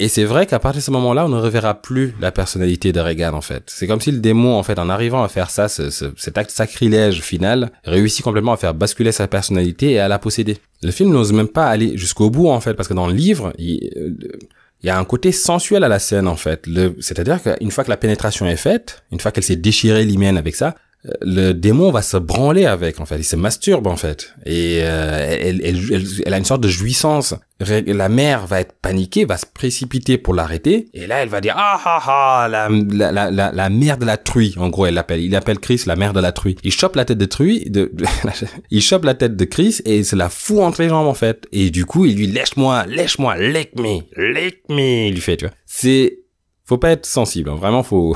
Et c'est vrai qu'à partir de ce moment-là, on ne reverra plus la personnalité de Regan, en fait. C'est comme si le démon, en fait, en arrivant à faire ça, cet acte sacrilège final, réussit complètement à faire basculer sa personnalité et à la posséder. Le film n'ose même pas aller jusqu'au bout, en fait, parce que dans le livre, il y a un côté sensuel à la scène, en fait. C'est-à-dire qu'une fois que la pénétration est faite, une fois qu'elle s'est déchirée l'hymen avec ça, le démon va se branler avec, en fait. Il se masturbe, en fait. Et elle a une sorte de jouissance. La mère va être paniquée, va se précipiter pour l'arrêter. Et là, elle va dire la mère de la truie. En gros, il appelle Chris la mère de la truie. Il chope la tête de truie, il chope la tête de Chris et se la fout entre les jambes, en fait. Et du coup, il lui lèche-moi, lick me, il lui fait, tu vois. Faut pas être sensible, hein. Vraiment, faut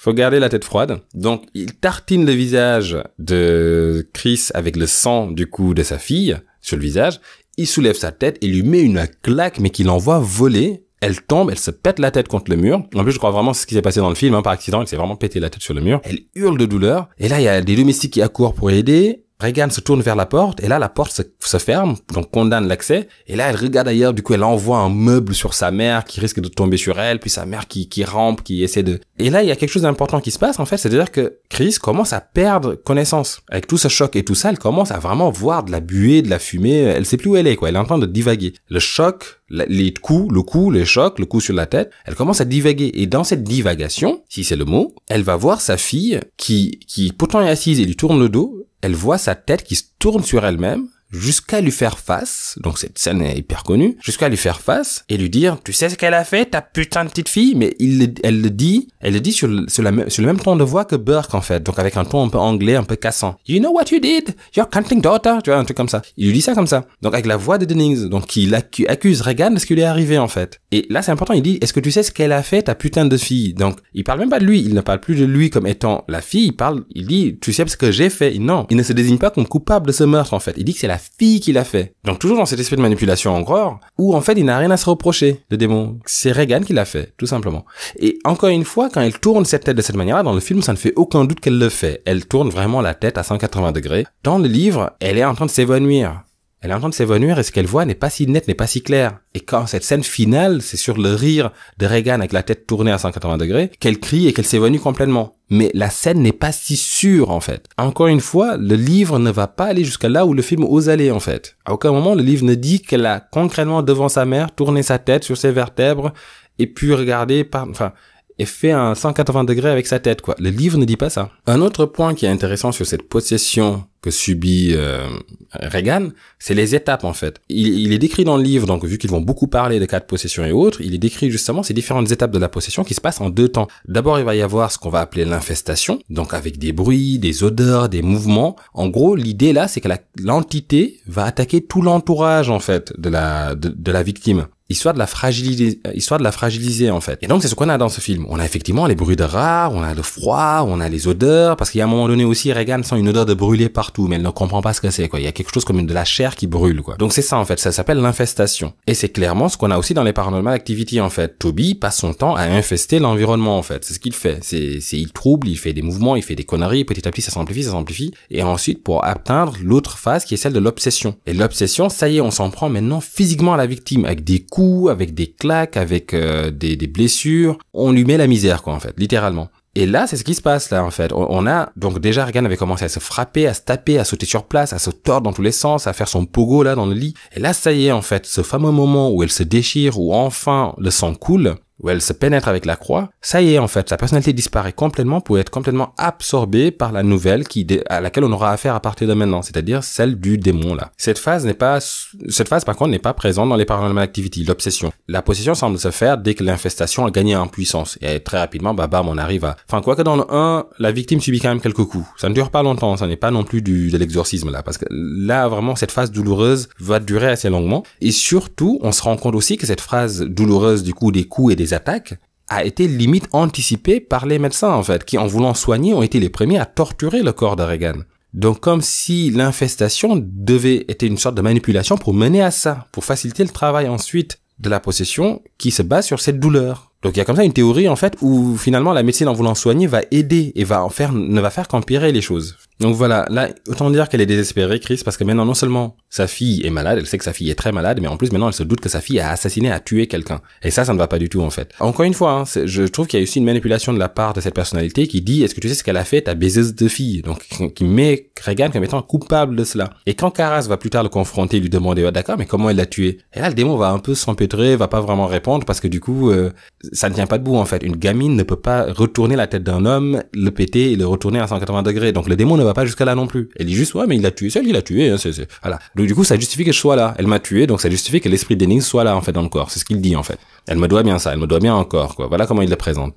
garder la tête froide. Donc, il tartine le visage de Chris avec le sang, du coup, de sa fille sur le visage. Il soulève sa tête et lui met une claque, mais qui l'envoie voler. Elle tombe, elle se pète la tête contre le mur. En plus, je crois vraiment que c'est ce qui s'est passé dans le film, hein, par accident. Elle s'est vraiment pété la tête sur le mur. Elle hurle de douleur. Et là, il y a des domestiques qui accourent pour aider. Regan se tourne vers la porte, et là, la porte se ferme, donc condamne l'accès, et là, elle regarde ailleurs, du coup, elle envoie un meuble sur sa mère, qui risque de tomber sur elle, puis sa mère qui rampe, qui essaie de... Et là, il y a quelque chose d'important qui se passe, en fait, c'est-à-dire que Chris commence à perdre connaissance. Avec tout ce choc et tout ça, elle commence à vraiment voir de la buée, de la fumée, elle sait plus où elle est, quoi, elle est en train de divaguer. Le choc, les coups, le choc, le coup sur la tête, elle commence à divaguer, et dans cette divagation, si c'est le mot, elle va voir sa fille, qui pourtant est assise et lui tourne le dos. Elle voit sa tête qui se tourne sur elle-même jusqu'à lui faire face, donc cette scène est hyper connue, jusqu'à lui faire face et lui dire, tu sais ce qu'elle a fait, ta putain de petite fille, mais elle le dit sur le même ton de voix que Burke, en fait, donc avec un ton un peu anglais, un peu cassant. You know what you did? Your cunting daughter, tu vois, un truc comme ça. Il lui dit ça comme ça. Donc avec la voix de Dennings, donc il accuse Regan de ce qui lui est arrivé, en fait. Et là, c'est important, il dit, est-ce que tu sais ce qu'elle a fait, ta putain de fille? Donc, il parle même pas de lui, il ne parle plus de lui comme étant la fille, il dit, tu sais ce que j'ai fait? Non, il ne se désigne pas comme coupable de ce meurtre, en fait. Il dit que c'est la la fille qui l'a fait. Donc toujours dans cet esprit de manipulation encore, où en fait il n'a rien à se reprocher, le démon. C'est Regan qui l'a fait, tout simplement. Et encore une fois, quand elle tourne cette tête de cette manière-là, dans le film, ça ne fait aucun doute qu'elle le fait. Elle tourne vraiment la tête à 180 degrés. Dans le livre, elle est en train de s'évanouir. Elle est en train de s'évanouir et ce qu'elle voit n'est pas si net, n'est pas si clair. Et quand cette scène finale, c'est sur le rire de Regan avec la tête tournée à 180 degrés, qu'elle crie et qu'elle s'évanouit complètement. Mais la scène n'est pas si sûre, en fait. Encore une fois, le livre ne va pas aller jusqu'à là où le film ose aller, en fait. À aucun moment, le livre ne dit qu'elle a concrètement devant sa mère tourné sa tête sur ses vertèbres et puis regarder et fait un 180 degrés avec sa tête, quoi. Le livre ne dit pas ça. Un autre point qui est intéressant sur cette possession que subit Regan, c'est les étapes, en fait. Il est décrit dans le livre, donc vu qu'ils vont beaucoup parler de cas de possession et autres, il est décrit justement ces différentes étapes de la possession qui se passent en 2 temps. D'abord, il va y avoir ce qu'on va appeler l'infestation, donc avec des bruits, des odeurs, des mouvements. En gros, l'idée là, c'est que l'entité va attaquer tout l'entourage, en fait, de la victime. Histoire de la fragiliser, en fait. Et donc, c'est ce qu'on a dans ce film. On a effectivement les bruits de rats, on a le froid, on a les odeurs, parce qu'il y a un moment donné aussi, Regan sent une odeur de brûlé partout, mais elle ne comprend pas ce que c'est, quoi. Il y a quelque chose comme de la chair qui brûle, quoi. Donc, c'est ça, en fait. Ça s'appelle l'infestation. Et c'est clairement ce qu'on a aussi dans les Paranormal Activity, en fait. Toby passe son temps à infester l'environnement, en fait. C'est ce qu'il fait. Il trouble, il fait des mouvements, il fait des conneries, petit à petit, ça s'amplifie. Et ensuite, pour atteindre l'autre phase qui est celle de l'obsession. Et l'obsession, ça y est, on s'en prend maintenant physiquement à la victime, avec des coups, avec des claques, avec des blessures. On lui met la misère, quoi, en fait, littéralement. Et là, c'est ce qui se passe, là, en fait. On a, donc déjà, Regan avait commencé à se frapper, à se taper, à sauter sur place, à se tordre dans tous les sens, à faire son pogo, là, dans le lit. Et là, ça y est, en fait, ce fameux moment où elle se déchire, où enfin le sang coule, où elle se pénètre avec la croix, ça y est, en fait, sa personnalité disparaît complètement pour être complètement absorbée par la nouvelle à laquelle on aura affaire à partir de maintenant, c'est-à-dire celle du démon, là. Cette phase, par contre, n'est pas présente dans les Paranormal Activity, l'obsession. La possession semble se faire dès que l'infestation a gagné en puissance. Et très rapidement, bam, on arrive à... Enfin, quoique dans le 1, la victime subit quand même quelques coups. Ça ne dure pas longtemps, ça n'est pas non plus de l'exorcisme, là, parce que là, vraiment, cette phase douloureuse va durer assez longuement. Et surtout, on se rend compte aussi que cette phase douloureuse, du coup, des coups et des attaques, a été limite anticipée par les médecins, en fait, qui, en voulant soigner, ont été les premiers à torturer le corps de Regan. Donc, comme si l'infestation était une sorte de manipulation pour mener à ça, pour faciliter le travail ensuite de la possession qui se base sur cette douleur. Donc il y a comme ça une théorie en fait où finalement la médecine en voulant soigner va aider et ne va faire qu'empirer les choses. Donc voilà, là autant dire qu'elle est désespérée, Chris, parce que maintenant non seulement sa fille est malade, elle sait que sa fille est très malade, mais en plus maintenant elle se doute que sa fille a assassiné, a tué quelqu'un. Et ça ne va pas du tout en fait. Encore une fois, je trouve qu'il y a aussi une manipulation de la part de cette personnalité qui dit est-ce que tu sais ce qu'elle a fait, ta baiseuse de fille, donc qui met Regan comme étant coupable de cela. Et quand Karas va plus tard le confronter, lui demander d'accord mais comment elle l'a tué, et là le démon va un peu s'empêtrer, va pas vraiment répondre parce que du coup ça ne tient pas debout en fait. Une gamine ne peut pas retourner la tête d'un homme, le péter et le retourner à 180 degrés. Donc le démon ne va pas jusqu'à là non plus. Elle dit juste ouais mais il l'a tué, il l'a tué, hein, voilà. Donc du coup ça justifie que je sois là. Elle m'a tué, donc ça justifie que l'esprit d'Enix soit là en fait dans le corps. C'est ce qu'il dit en fait. Elle me doit bien ça, elle me doit bien un corps quoi. Voilà comment il le présente.